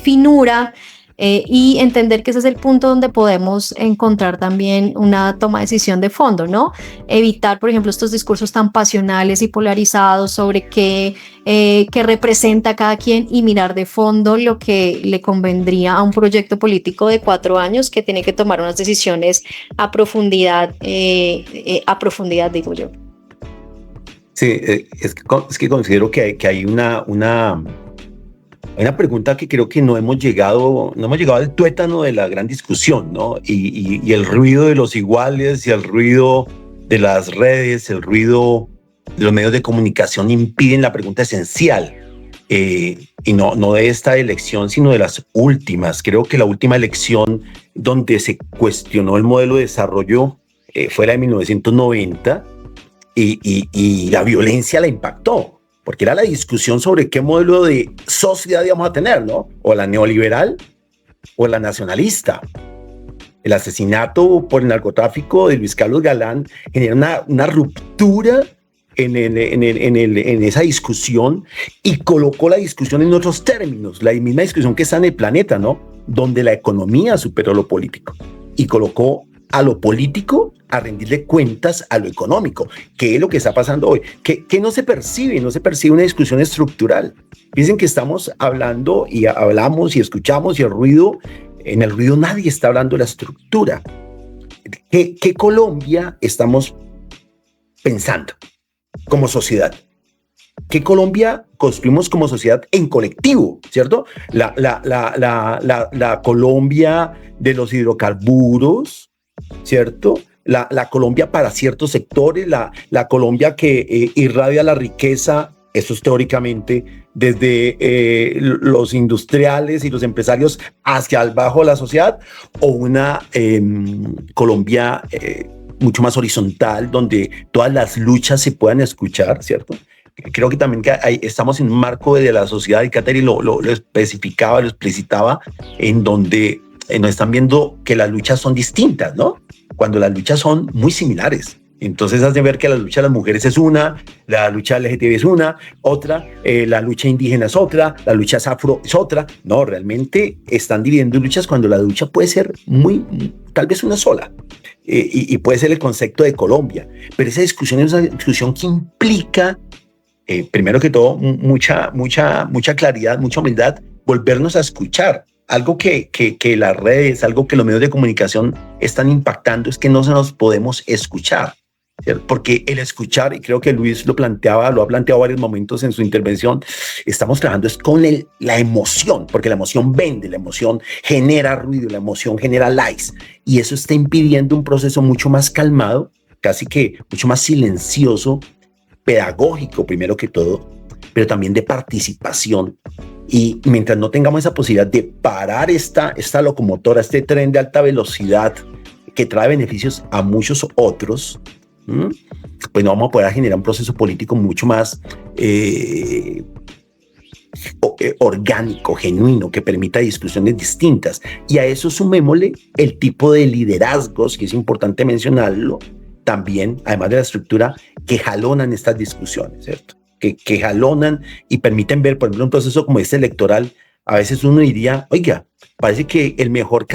finura, y entender que ese es el punto donde podemos encontrar también una toma de decisión de fondo, ¿no? Evitar, por ejemplo, estos discursos tan pasionales y polarizados sobre qué representa cada quien, y mirar de fondo lo que le convendría a un proyecto político de 4 años que tiene que tomar unas decisiones a profundidad, digo yo. Sí, es que considero que hay una pregunta que creo que no hemos llegado al tuétano de la gran discusión, ¿no? Y el ruido de los iguales y el ruido de las redes, el ruido de los medios de comunicación impiden la pregunta esencial, y no de esta elección, sino de las últimas. Creo que la última elección donde se cuestionó el modelo de desarrollo fue la de 1990, y la violencia la impactó, porque era la discusión sobre qué modelo de sociedad íbamos a tener, ¿no? O la neoliberal o la nacionalista. El asesinato por el narcotráfico de Luis Carlos Galán genera una ruptura en esa discusión, y colocó la discusión en otros términos, la misma discusión que está en el planeta, ¿no? Donde la economía superó lo político y colocó a lo político a rendirle cuentas a lo económico, que es lo que está pasando hoy, que no se percibe una discusión estructural. Piensen que estamos hablando y hablamos y escuchamos, y en el ruido nadie está hablando de la estructura. ¿Qué Colombia estamos pensando como sociedad? ¿Qué Colombia construimos como sociedad en colectivo, cierto? La Colombia de los hidrocarburos, ¿cierto? La Colombia para ciertos sectores, la Colombia que irradia la riqueza, eso es teóricamente, desde los industriales y los empresarios hacia el bajo de la sociedad, o una Colombia mucho más horizontal, donde todas las luchas se puedan escuchar, ¿cierto? Creo que también estamos en un marco de la sociedad, y Katherine lo especificaba, lo explicitaba, en donde nos están viendo que las luchas son distintas, ¿no? Cuando las luchas son muy similares. Entonces hacen ver que la lucha de las mujeres es una, la lucha LGTB es otra, la lucha indígena es otra, la lucha afro es otra. No, realmente están dividiendo luchas cuando la lucha puede ser tal vez una sola, y puede ser el concepto de Colombia. Pero esa discusión es una discusión que implica, primero que todo, mucha claridad, mucha humildad, volvernos a escuchar. Algo que las redes, algo que los medios de comunicación están impactando, es que no nos podemos escuchar, ¿cierto? Porque el escuchar, y creo que Luis lo ha planteado varios momentos en su intervención, estamos trabajando es con la emoción, porque la emoción vende, la emoción genera ruido, la emoción genera likes, y eso está impidiendo un proceso mucho más calmado, casi que mucho más silencioso, pedagógico primero que todo, pero también de participación. Y mientras no tengamos esa posibilidad de parar esta locomotora, este tren de alta velocidad que trae beneficios a muchos otros, pues no vamos a poder generar un proceso político mucho más orgánico, genuino, que permita discusiones distintas. Y a eso sumémosle el tipo de liderazgos, que es importante mencionarlo también, además de la estructura, que jalonan estas discusiones, ¿cierto? Que jalonan y permiten ver, por ejemplo, un proceso como este electoral. A veces uno diría, oiga, parece que el mejor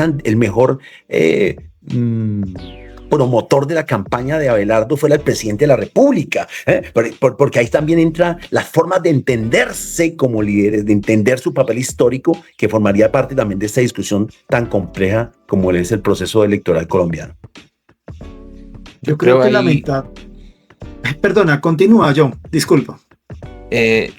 promotor de la campaña de Abelardo fuera el presidente de la República, porque ahí también entra las formas de entenderse como líderes, de entender su papel histórico, que formaría parte también de esta discusión tan compleja como es el proceso electoral colombiano. Yo creo que la mitad... Perdona, continúa, John, disculpa.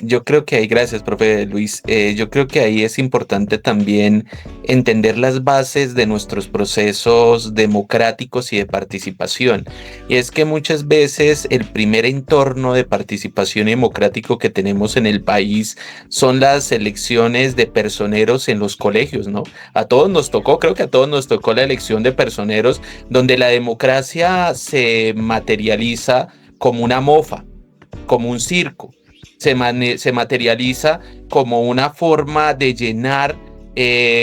Yo creo que ahí, gracias, profe Luis, yo creo que ahí es importante también entender las bases de nuestros procesos democráticos y de participación. Y es que muchas veces el primer entorno de participación democrático que tenemos en el país son las elecciones de personeros en los colegios, ¿no? Creo que a todos nos tocó la elección de personeros, donde la democracia se materializa como una mofa, como un circo, se materializa como una forma de llenar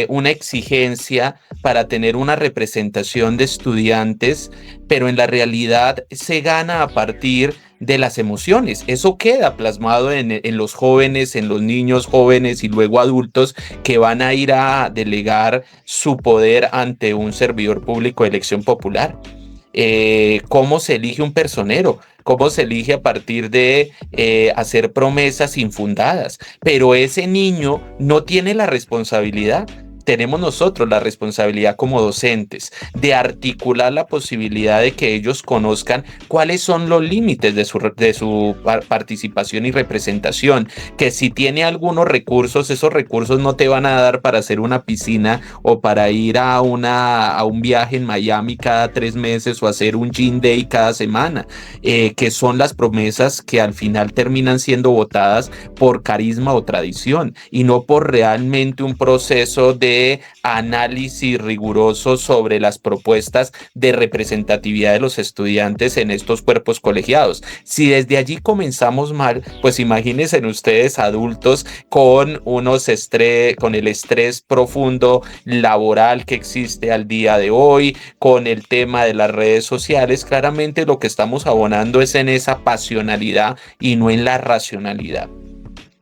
una exigencia para tener una representación de estudiantes, pero en la realidad se gana a partir de las emociones. Eso queda plasmado en los jóvenes, en los niños jóvenes y luego adultos que van a ir a delegar su poder ante un servidor público de elección popular. ¿Cómo se elige un personero? ¿Cómo se elige a partir de hacer promesas infundadas? Pero ese niño no tiene la responsabilidad. Tenemos nosotros la responsabilidad como docentes de articular la posibilidad de que ellos conozcan cuáles son los límites de su participación y representación, que si tiene algunos recursos, esos recursos no te van a dar para hacer una piscina o para ir a un viaje en Miami cada 3 meses o hacer un gym day cada semana, que son las promesas que al final terminan siendo votadas por carisma o tradición y no por realmente un proceso de análisis riguroso sobre las propuestas de representatividad de los estudiantes en estos cuerpos colegiados. Si desde allí comenzamos mal, pues imagínense ustedes adultos con el estrés profundo laboral que existe al día de hoy, con el tema de las redes sociales. Claramente lo que estamos abonando es en esa pasionalidad y no en la racionalidad.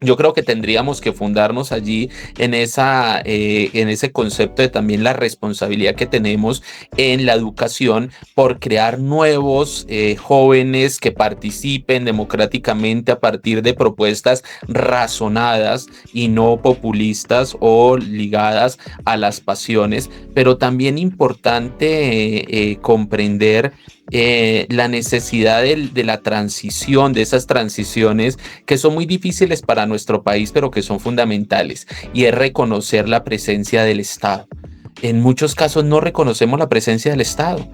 Yo creo que tendríamos que fundarnos allí en ese concepto de también la responsabilidad que tenemos en la educación por crear nuevos jóvenes que participen democráticamente a partir de propuestas razonadas y no populistas o ligadas a las pasiones, pero también importante comprender la necesidad de la transición, de esas transiciones que son muy difíciles para nuestro país, pero que son fundamentales, y es reconocer la presencia del Estado. En muchos casos no reconocemos la presencia del Estado.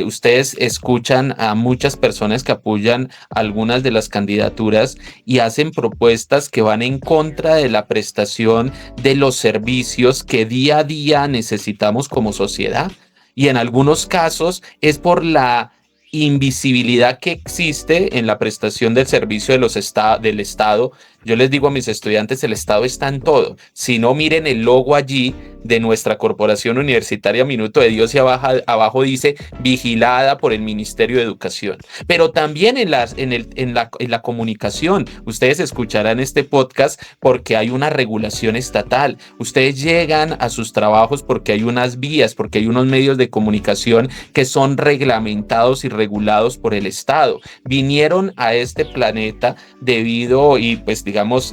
Ustedes escuchan a muchas personas que apoyan algunas de las candidaturas y hacen propuestas que van en contra de la prestación de los servicios que día a día necesitamos como sociedad. Y en algunos casos es por la invisibilidad que existe en la prestación del servicio del Estado. Yo les digo a mis estudiantes, el Estado está en todo. Si no, miren el logo allí de nuestra corporación universitaria Minuto de Dios y abajo dice vigilada por el Ministerio de Educación. Pero también en la comunicación, ustedes escucharán este podcast porque hay una regulación estatal. Ustedes llegan a sus trabajos porque hay unas vías, porque hay unos medios de comunicación que son reglamentados y regulados por el Estado. Vinieron a este planeta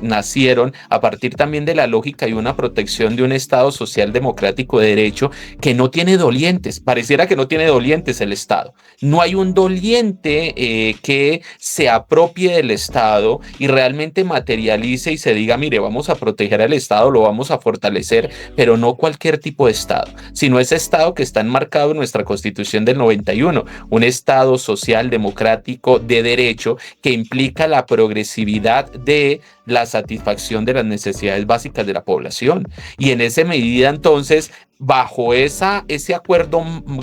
nacieron a partir también de la lógica y una protección de un Estado social democrático de derecho que no tiene dolientes. Pareciera que no tiene dolientes el Estado. No hay un doliente que se apropie del Estado y realmente materialice y se diga, mire, vamos a proteger al Estado, lo vamos a fortalecer, pero no cualquier tipo de Estado, sino ese Estado que está enmarcado en nuestra Constitución del 91, un Estado social democrático de derecho que implica la progresividad de la satisfacción de las necesidades básicas de la población. Y en esa medida, entonces, bajo ese acuerdo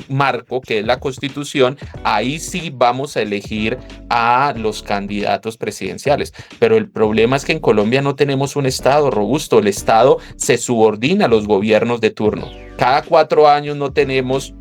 marco que es la Constitución, ahí sí vamos a elegir a los candidatos presidenciales. Pero el problema es que en Colombia no tenemos un Estado robusto. El Estado se subordina a los gobiernos de turno. Cada 4 años no tenemos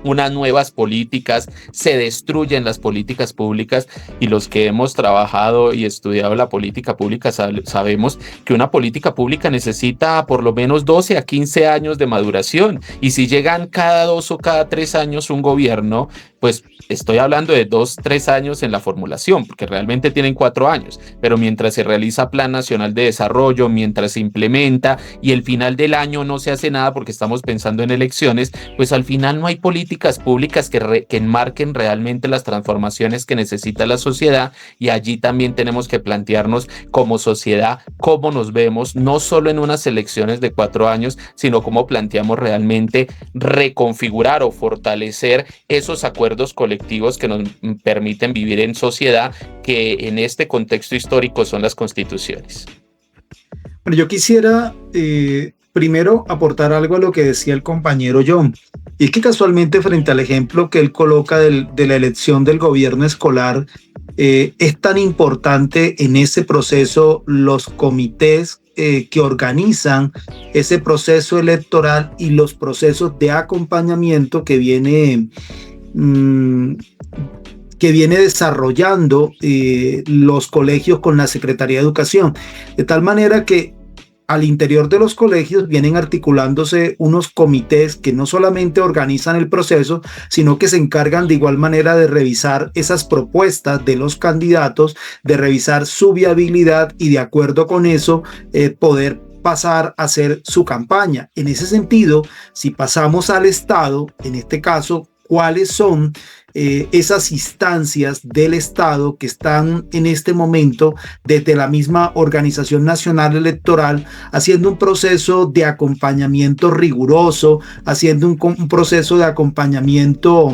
unas nuevas políticas, se destruyen las políticas públicas, y los que hemos trabajado y estudiado la política pública sabemos que una política pública necesita por lo menos 12 a 15 años de maduración, y si llegan cada 2 o cada 3 años un gobierno, pues estoy hablando de 2-3 años en la formulación, porque realmente tienen 4 años, pero mientras se realiza Plan Nacional de Desarrollo, mientras se implementa y el final del año no se hace nada porque estamos pensando en elecciones, pues al final no hay políticas públicas que enmarquen realmente las transformaciones que necesita la sociedad, y allí también tenemos que plantearnos como sociedad cómo nos vemos, no solo en unas elecciones de 4 años, sino cómo planteamos realmente reconfigurar o fortalecer esos acuerdos colectivos que nos permiten vivir en sociedad, que en este contexto histórico son las constituciones. Bueno, yo quisiera primero aportar algo a lo que decía el compañero John. Y es que casualmente frente al ejemplo que él coloca de la elección del gobierno escolar, es tan importante en ese proceso los comités que organizan ese proceso electoral y los procesos de acompañamiento que viene desarrollando los colegios con la Secretaría de Educación, de tal manera que al interior de los colegios vienen articulándose unos comités que no solamente organizan el proceso, sino que se encargan de igual manera de revisar esas propuestas de los candidatos, de revisar su viabilidad y de acuerdo con eso poder pasar a hacer su campaña. En ese sentido, si pasamos al Estado, en este caso, ¿cuáles son esas instancias del Estado que están en este momento desde la misma Organización Nacional Electoral haciendo un proceso de acompañamiento riguroso, haciendo un proceso de acompañamiento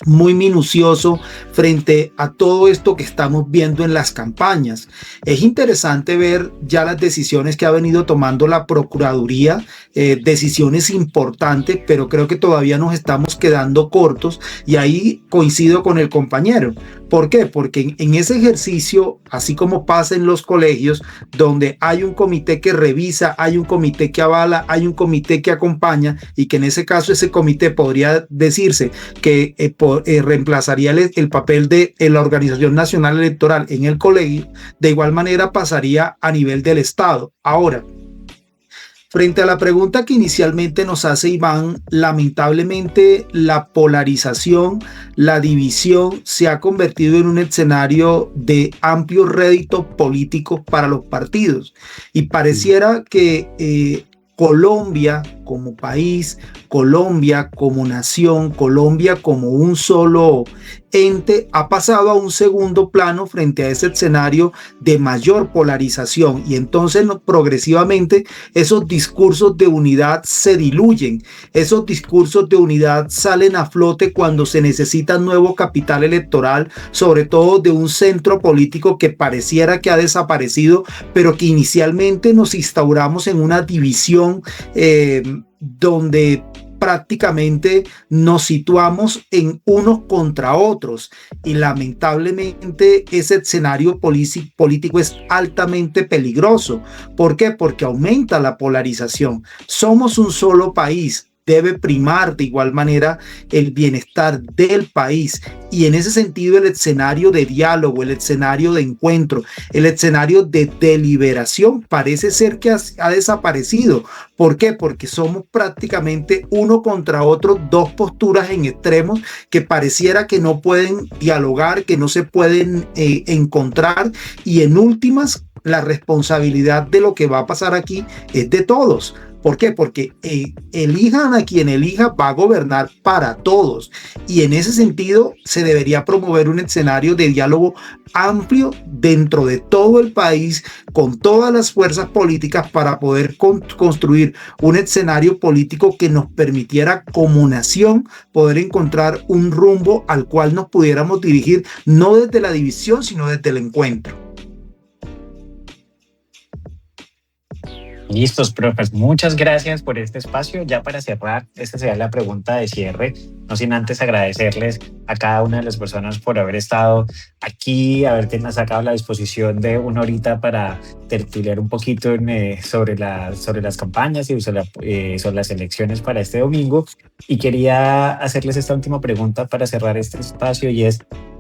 muy minucioso frente a todo esto que estamos viendo en las campañas? Es interesante ver ya las decisiones que ha venido tomando la Procuraduría, decisiones importantes, pero creo que todavía nos estamos quedando cortos y ahí coincido con el compañero. ¿Por qué? Porque en ese ejercicio, así como pasa en los colegios, donde hay un comité que revisa, hay un comité que avala, hay un comité que acompaña y que en ese caso ese comité podría decirse que reemplazaría el papel de la Organización Nacional Electoral en el colegio, de igual manera pasaría a nivel del Estado. Ahora, frente a la pregunta que inicialmente nos hace Iván, lamentablemente la polarización, la división se ha convertido en un escenario de amplio rédito político para los partidos y pareciera que Colombia como país, Colombia como nación, Colombia como un solo ente ha pasado a un segundo plano frente a ese escenario de mayor polarización y entonces progresivamente esos discursos de unidad se diluyen, esos discursos de unidad salen a flote cuando se necesita nuevo capital electoral, sobre todo de un centro político que pareciera que ha desaparecido, pero que inicialmente nos instauramos en una división donde prácticamente nos situamos en unos contra otros y lamentablemente ese escenario político es altamente peligroso. ¿Por qué? Porque aumenta la polarización. Somos un solo país. Debe primar de igual manera el bienestar del país y en ese sentido el escenario de diálogo, el escenario de encuentro, el escenario de deliberación parece ser que ha desaparecido. ¿Por qué? Porque somos prácticamente uno contra otro, dos posturas en extremos que pareciera que no pueden dialogar, que no se pueden encontrar y en últimas la responsabilidad de lo que va a pasar aquí es de todos. ¿Por qué? Porque elijan a quien elija, va a gobernar para todos. Y en ese sentido se debería promover un escenario de diálogo amplio dentro de todo el país, con todas las fuerzas políticas para poder construir un escenario político que nos permitiera como nación poder encontrar un rumbo al cual nos pudiéramos dirigir, no desde la división, sino desde el encuentro. Listos, profes. Muchas gracias por este espacio. Ya para cerrar, esta será la pregunta de cierre, no sin antes agradecerles a cada una de las personas por haber estado aquí, haberte sacado la disposición de una horita para tertuliar un poquito sobre las campañas y sobre las elecciones para este domingo. Y quería hacerles esta última pregunta para cerrar este espacio y es: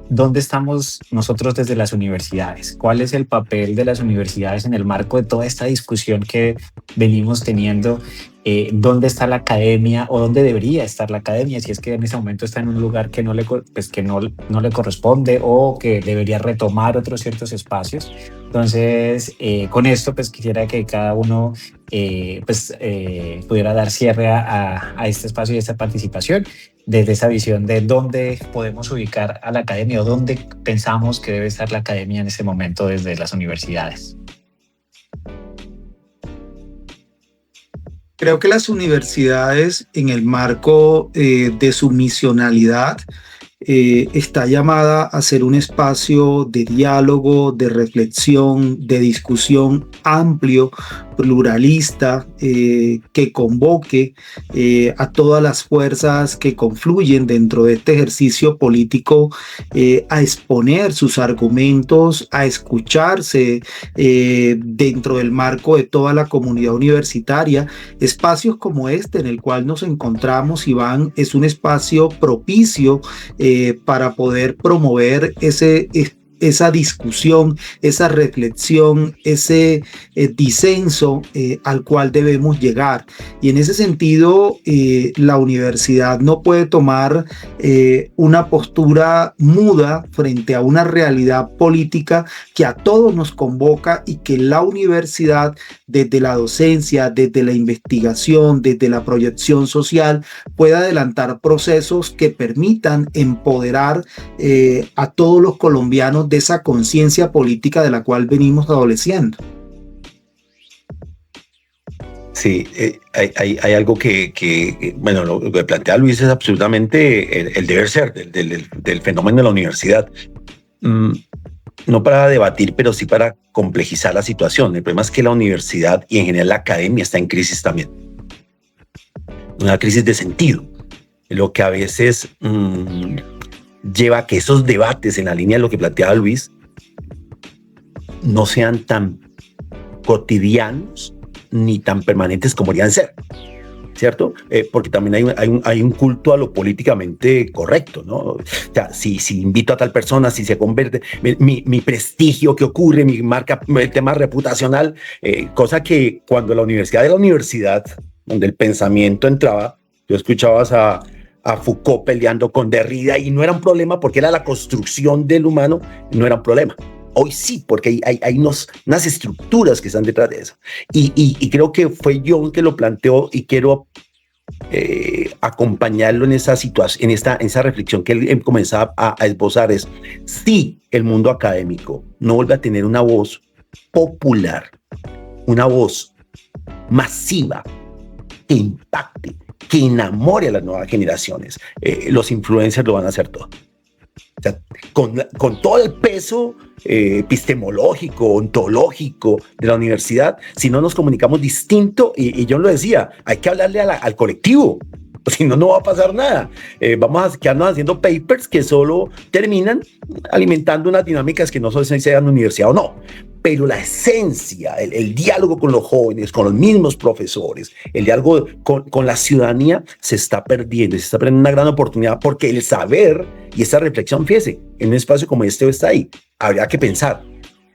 ¿dónde estamos nosotros desde las universidades? ¿Cuál es el papel de las universidades en el marco de toda esta discusión que venimos teniendo? ¿Dónde está la academia o dónde debería estar la academia? Si es que en ese momento está en un lugar que no le corresponde o que debería retomar otros ciertos espacios. Entonces, con esto pues quisiera que cada uno pudiera dar cierre a este espacio y a esta participación desde esa visión de dónde podemos ubicar a la academia o dónde pensamos que debe estar la academia en ese momento desde las universidades. Creo que las universidades, en el marco de su misionalidad, está llamada a ser un espacio de diálogo, de reflexión, de discusión amplio pluralista, que convoque a todas las fuerzas que confluyen dentro de este ejercicio político a exponer sus argumentos, a escucharse dentro del marco de toda la comunidad universitaria. Espacios como este en el cual nos encontramos, Iván, es un espacio propicio para poder promover esa discusión, esa reflexión, ese disenso al cual debemos llegar. Y en ese sentido, la universidad no puede tomar una postura muda frente a una realidad política que a todos nos convoca, y que la universidad, desde la docencia, desde la investigación, desde la proyección social, pueda adelantar procesos que permitan empoderar a todos los colombianos de esa conciencia política de la cual venimos adoleciendo. Sí, hay algo que, bueno, lo que plantea Luis es absolutamente el deber ser del fenómeno de la universidad. No para debatir, pero sí para complejizar la situación. El problema es que la universidad y en general la academia está en crisis también. Una crisis de sentido, lo que a veces lleva a que esos debates en la línea de lo que planteaba Luis no sean tan cotidianos ni tan permanentes como deberían ser, ¿cierto? Porque también hay un culto a lo políticamente correcto, ¿no? O sea, si invito a tal persona, si se convierte, mi prestigio, ¿qué ocurre? Mi marca, el tema reputacional, cosa que cuando la universidad era la universidad, donde el pensamiento entraba, tú escuchabas a Foucault peleando con Derrida y no era un problema porque era la construcción del humano, no era un problema. Hoy sí, porque hay unas estructuras que están detrás de eso. Y creo que fue John que lo planteó, y quiero acompañarlo en esa situación, en esa reflexión que él comenzaba a esbozar. Es si el mundo académico no vuelve a tener una voz popular, una voz masiva, que impacte, que enamore a las nuevas generaciones, los influencers lo van a hacer todo. O sea, con todo el peso epistemológico, ontológico de la universidad, si no nos comunicamos distinto, y yo lo decía, hay que hablarle al colectivo, si no, no va a pasar nada. Vamos a quedarnos haciendo papers que solo terminan alimentando unas dinámicas que no sé si sean universidad o no. Pero la esencia, el diálogo con los jóvenes, con los mismos profesores, el diálogo con la ciudadanía se está perdiendo una gran oportunidad, porque el saber y esa reflexión, fíjese, en un espacio como este está ahí. Habría que pensar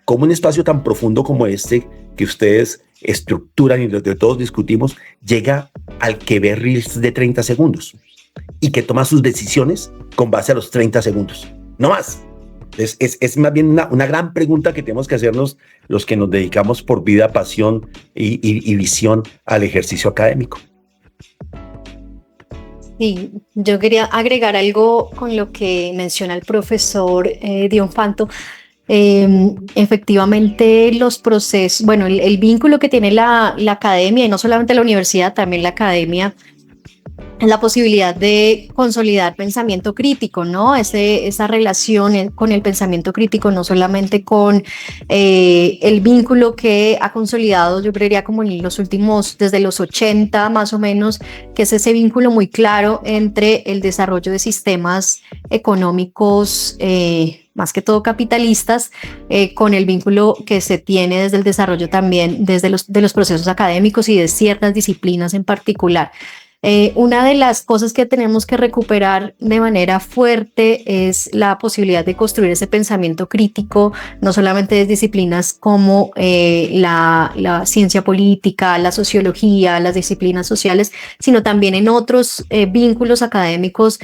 cómo un espacio tan profundo como este que ustedes estructuran y lo que todos discutimos llega al que ve reels de 30 segundos y que toma sus decisiones con base a los 30 segundos, no más. Es más bien una gran pregunta que tenemos que hacernos los que nos dedicamos por vida, pasión y visión al ejercicio académico. Sí, yo quería agregar algo con lo que menciona el profesor Dion Fanto. Efectivamente, los procesos, bueno, el vínculo que tiene la academia, y no solamente la universidad, también la academia, es la posibilidad de consolidar pensamiento crítico, ¿no? Esa relación con el pensamiento crítico, no solamente con el vínculo que ha consolidado, yo creería como en los últimos, desde los 80 más o menos, que es ese vínculo muy claro entre el desarrollo de sistemas económicos, más que todo capitalistas, con el vínculo que se tiene desde el desarrollo también de los procesos académicos y de ciertas disciplinas en particular. Una de las cosas que tenemos que recuperar de manera fuerte es la posibilidad de construir ese pensamiento crítico, no solamente de disciplinas como la ciencia política, la sociología, las disciplinas sociales, sino también en otros vínculos académicos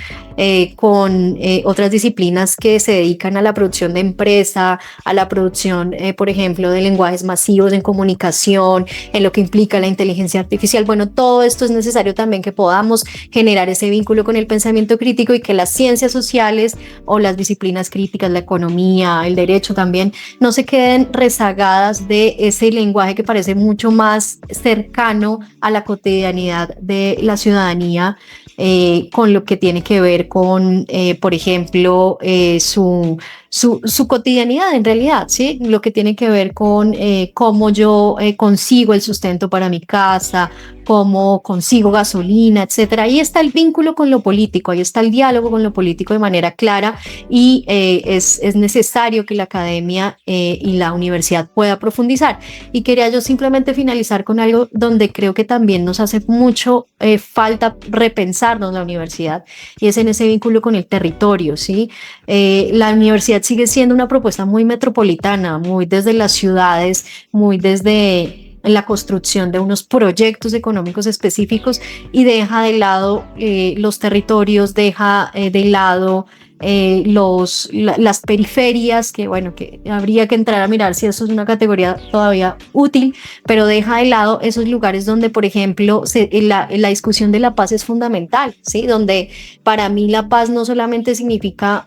con otras disciplinas que se dedican a la producción de empresa, a la producción, por ejemplo, de lenguajes masivos en comunicación, en lo que implica la inteligencia artificial. Bueno, todo esto es necesario también que podamos generar ese vínculo con el pensamiento crítico, y que las ciencias sociales o las disciplinas críticas, la economía, el derecho también, no se queden rezagadas de ese lenguaje que parece mucho más cercano a la cotidianidad de la ciudadanía, con lo que tiene que ver con, por ejemplo, su cotidianidad en realidad, ¿sí? Lo que tiene que ver con cómo yo consigo el sustento para mi casa, cómo consigo gasolina, etcétera. Ahí está el vínculo con lo político, ahí está el diálogo con lo político de manera clara y es necesario que la academia y la universidad pueda profundizar. Y quería yo simplemente finalizar con algo donde creo que también nos hace mucho falta repensarnos la universidad y es en ese vínculo con el territorio, ¿sí? La universidad sigue siendo una propuesta muy metropolitana, muy desde las ciudades, muy desde la construcción de unos proyectos económicos específicos y deja de lado los territorios, deja de lado las periferias, que bueno, que habría que entrar a mirar si eso es una categoría todavía útil, pero deja de lado esos lugares donde, por ejemplo, la discusión de la paz es fundamental, ¿sí? Donde para mí la paz no solamente significa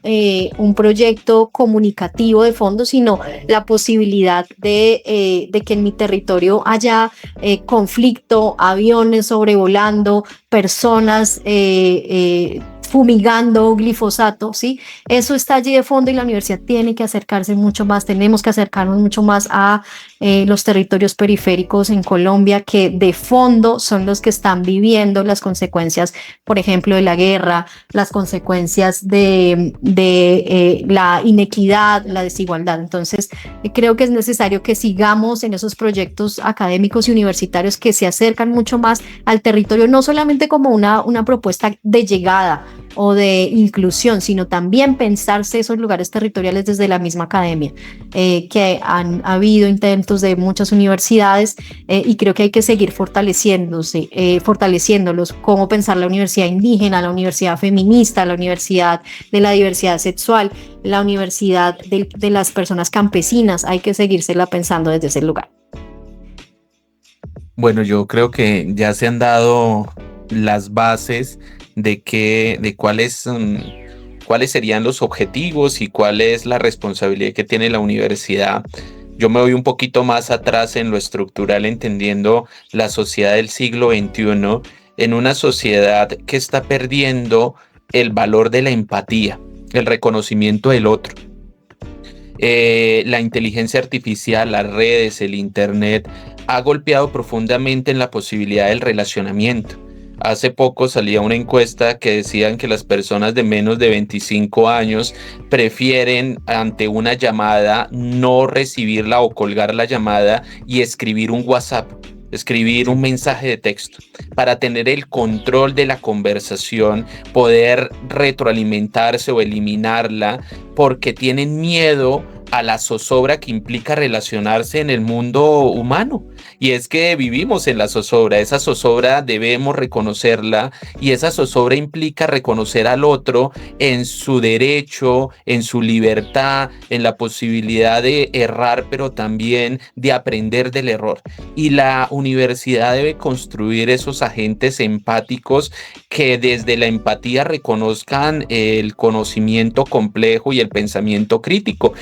un proyecto comunicativo de fondo, sino la posibilidad de que en mi territorio haya conflicto, aviones sobrevolando, personas fumigando glifosato, ¿sí? Eso está allí de fondo y la universidad tiene que acercarse mucho más, tenemos que acercarnos mucho más a los territorios periféricos en Colombia que de fondo son los que están viviendo las consecuencias, por ejemplo, de la guerra, las consecuencias de la inequidad, la desigualdad. Entonces, creo que es necesario que sigamos en esos proyectos académicos y universitarios que se acercan mucho más al territorio, no solamente como una propuesta de llegada o de inclusión, sino también pensarse esos lugares territoriales desde la misma academia, que han habido intentos de muchas universidades y creo que hay que seguir fortaleciéndolos, cómo pensar la universidad indígena, la universidad feminista, la universidad de la diversidad sexual, la universidad de las personas campesinas, hay que seguírsela pensando desde ese lugar. Bueno, yo creo que ya se han dado las bases de cuáles serían los objetivos y cuál es la responsabilidad que tiene la universidad. Yo me voy un poquito más atrás en lo estructural, entendiendo la sociedad del siglo XXI, en una sociedad que está perdiendo el valor de la empatía, el reconocimiento del otro. La inteligencia artificial, las redes, el internet, ha golpeado profundamente en la posibilidad del relacionamiento. Hace poco salía una encuesta que decían que las personas de menos de 25 años prefieren ante una llamada no recibirla o colgar la llamada y escribir un WhatsApp, escribir un mensaje de texto para tener el control de la conversación, poder retroalimentarse o eliminarla porque tienen miedo a la zozobra que implica relacionarse en el mundo humano. Y es que vivimos en la zozobra, esa zozobra debemos reconocerla y esa zozobra implica reconocer al otro en su derecho, en su libertad, en la posibilidad de errar, pero también de aprender del error. Y la universidad debe construir esos agentes empáticos que desde la empatía reconozcan el conocimiento complejo y el pensamiento crítico.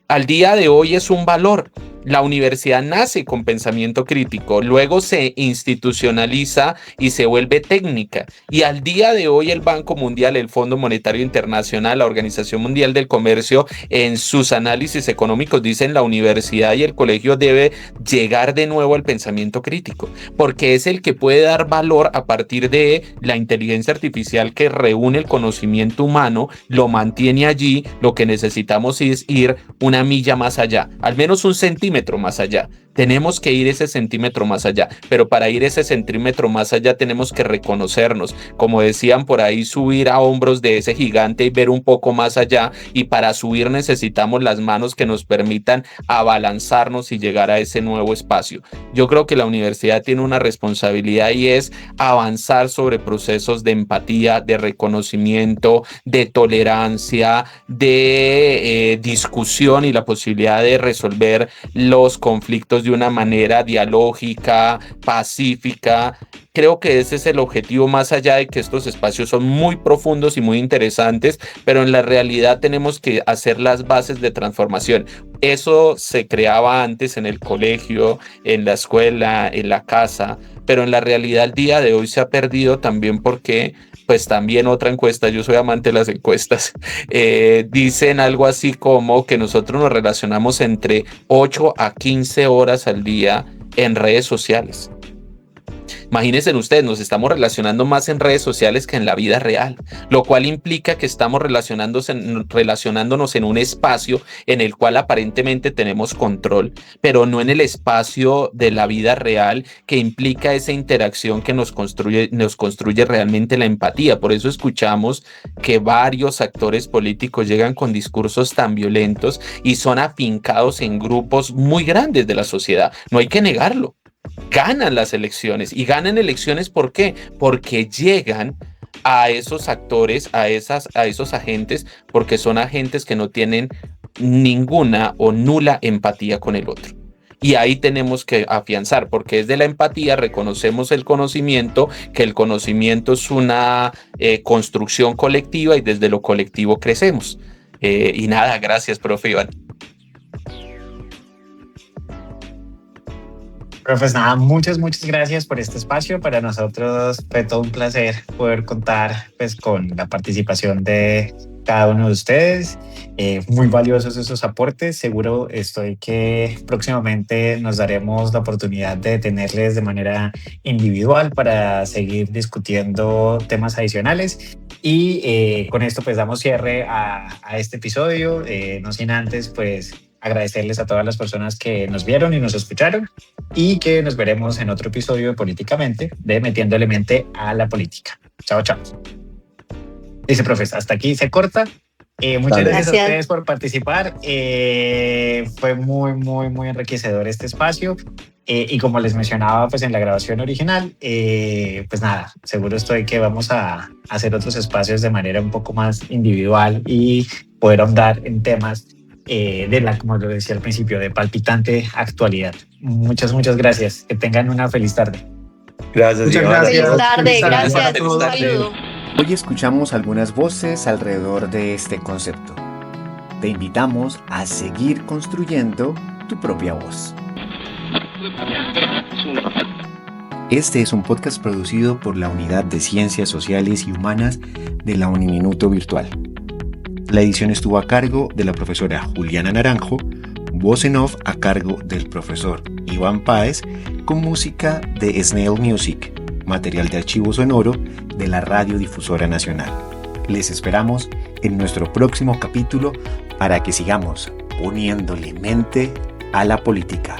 Al día de hoy es un valor. La universidad nace con pensamiento crítico, luego se institucionaliza y se vuelve técnica. Y al día de hoy el Banco Mundial, el Fondo Monetario Internacional, la Organización Mundial del Comercio, en sus análisis económicos dicen la universidad y el colegio debe llegar de nuevo al pensamiento crítico, porque es el que puede dar valor a partir de la inteligencia artificial que reúne el conocimiento humano, lo mantiene allí. Lo que necesitamos es ir una milla más allá, al menos un centímetro más allá. Tenemos que ir ese centímetro más allá, pero para ir ese centímetro más allá tenemos que reconocernos, como decían por ahí, subir a hombros de ese gigante y ver un poco más allá, y para subir necesitamos las manos que nos permitan abalanzarnos y llegar a ese nuevo espacio. Yo creo que la universidad tiene una responsabilidad y es avanzar sobre procesos de empatía, de reconocimiento, de tolerancia, de discusión y la posibilidad de resolver los conflictos de una manera dialógica, pacífica. Creo que ese es el objetivo, más allá de que estos espacios son muy profundos y muy interesantes, pero en la realidad tenemos que hacer las bases de transformación. Eso se creaba antes en el colegio, en la escuela, en la casa, pero en la realidad el día de hoy se ha perdido también porque, pues también otra encuesta, yo soy amante de las encuestas, dicen algo así como que nosotros nos relacionamos entre 8 a 15 horas al día en redes sociales. Imagínense ustedes, nos estamos relacionando más en redes sociales que en la vida real, lo cual implica que estamos relacionándonos en un espacio en el cual aparentemente tenemos control, pero no en el espacio de la vida real, que implica esa interacción que nos construye realmente la empatía. Por eso escuchamos que varios actores políticos llegan con discursos tan violentos y son afincados en grupos muy grandes de la sociedad. No hay que negarlo. Ganan las elecciones, y ganan elecciones ¿por qué? Porque llegan a esos actores, a esos agentes, porque son agentes que no tienen ninguna o nula empatía con el otro. Y ahí tenemos que afianzar, porque desde la empatía reconocemos el conocimiento, que el conocimiento es una construcción colectiva, y desde lo colectivo crecemos. Y nada, gracias, profe Iván. Pues nada, muchas gracias por este espacio. Para nosotros fue todo un placer poder contar pues con la participación de cada uno de ustedes. Muy valiosos esos aportes. Seguro estoy que próximamente nos daremos la oportunidad de tenerles de manera individual para seguir discutiendo temas adicionales. Y con esto pues damos cierre a este episodio, no sin antes pues agradecerles a todas las personas que nos vieron y nos escucharon, y que nos veremos en otro episodio de Políticamente, de Metiéndole Mente a la Política. Chao. Dice profesor, hasta aquí se corta. Muchas gracias a ustedes por participar. Fue muy enriquecedor este espacio. Y como les mencionaba pues en la grabación original, pues nada, seguro estoy que vamos a hacer otros espacios de manera un poco más individual y poder ahondar en temas como lo decía al principio, de palpitante actualidad. Muchas gracias. Que tengan una feliz tarde. Gracias. Muchas gracias. Feliz tarde, gracias. Un saludo. Hoy escuchamos algunas voces alrededor de este concepto. Te invitamos a seguir construyendo tu propia voz. Este es un podcast producido por la Unidad de Ciencias Sociales y Humanas de la Uniminuto Virtual. La edición estuvo a cargo de la profesora Juliana Naranjo, voz en off a cargo del profesor Iván Páez, con música de Snail Music, material de archivo sonoro de la Radiodifusora Nacional. Les esperamos en nuestro próximo capítulo para que sigamos poniéndole mente a la política.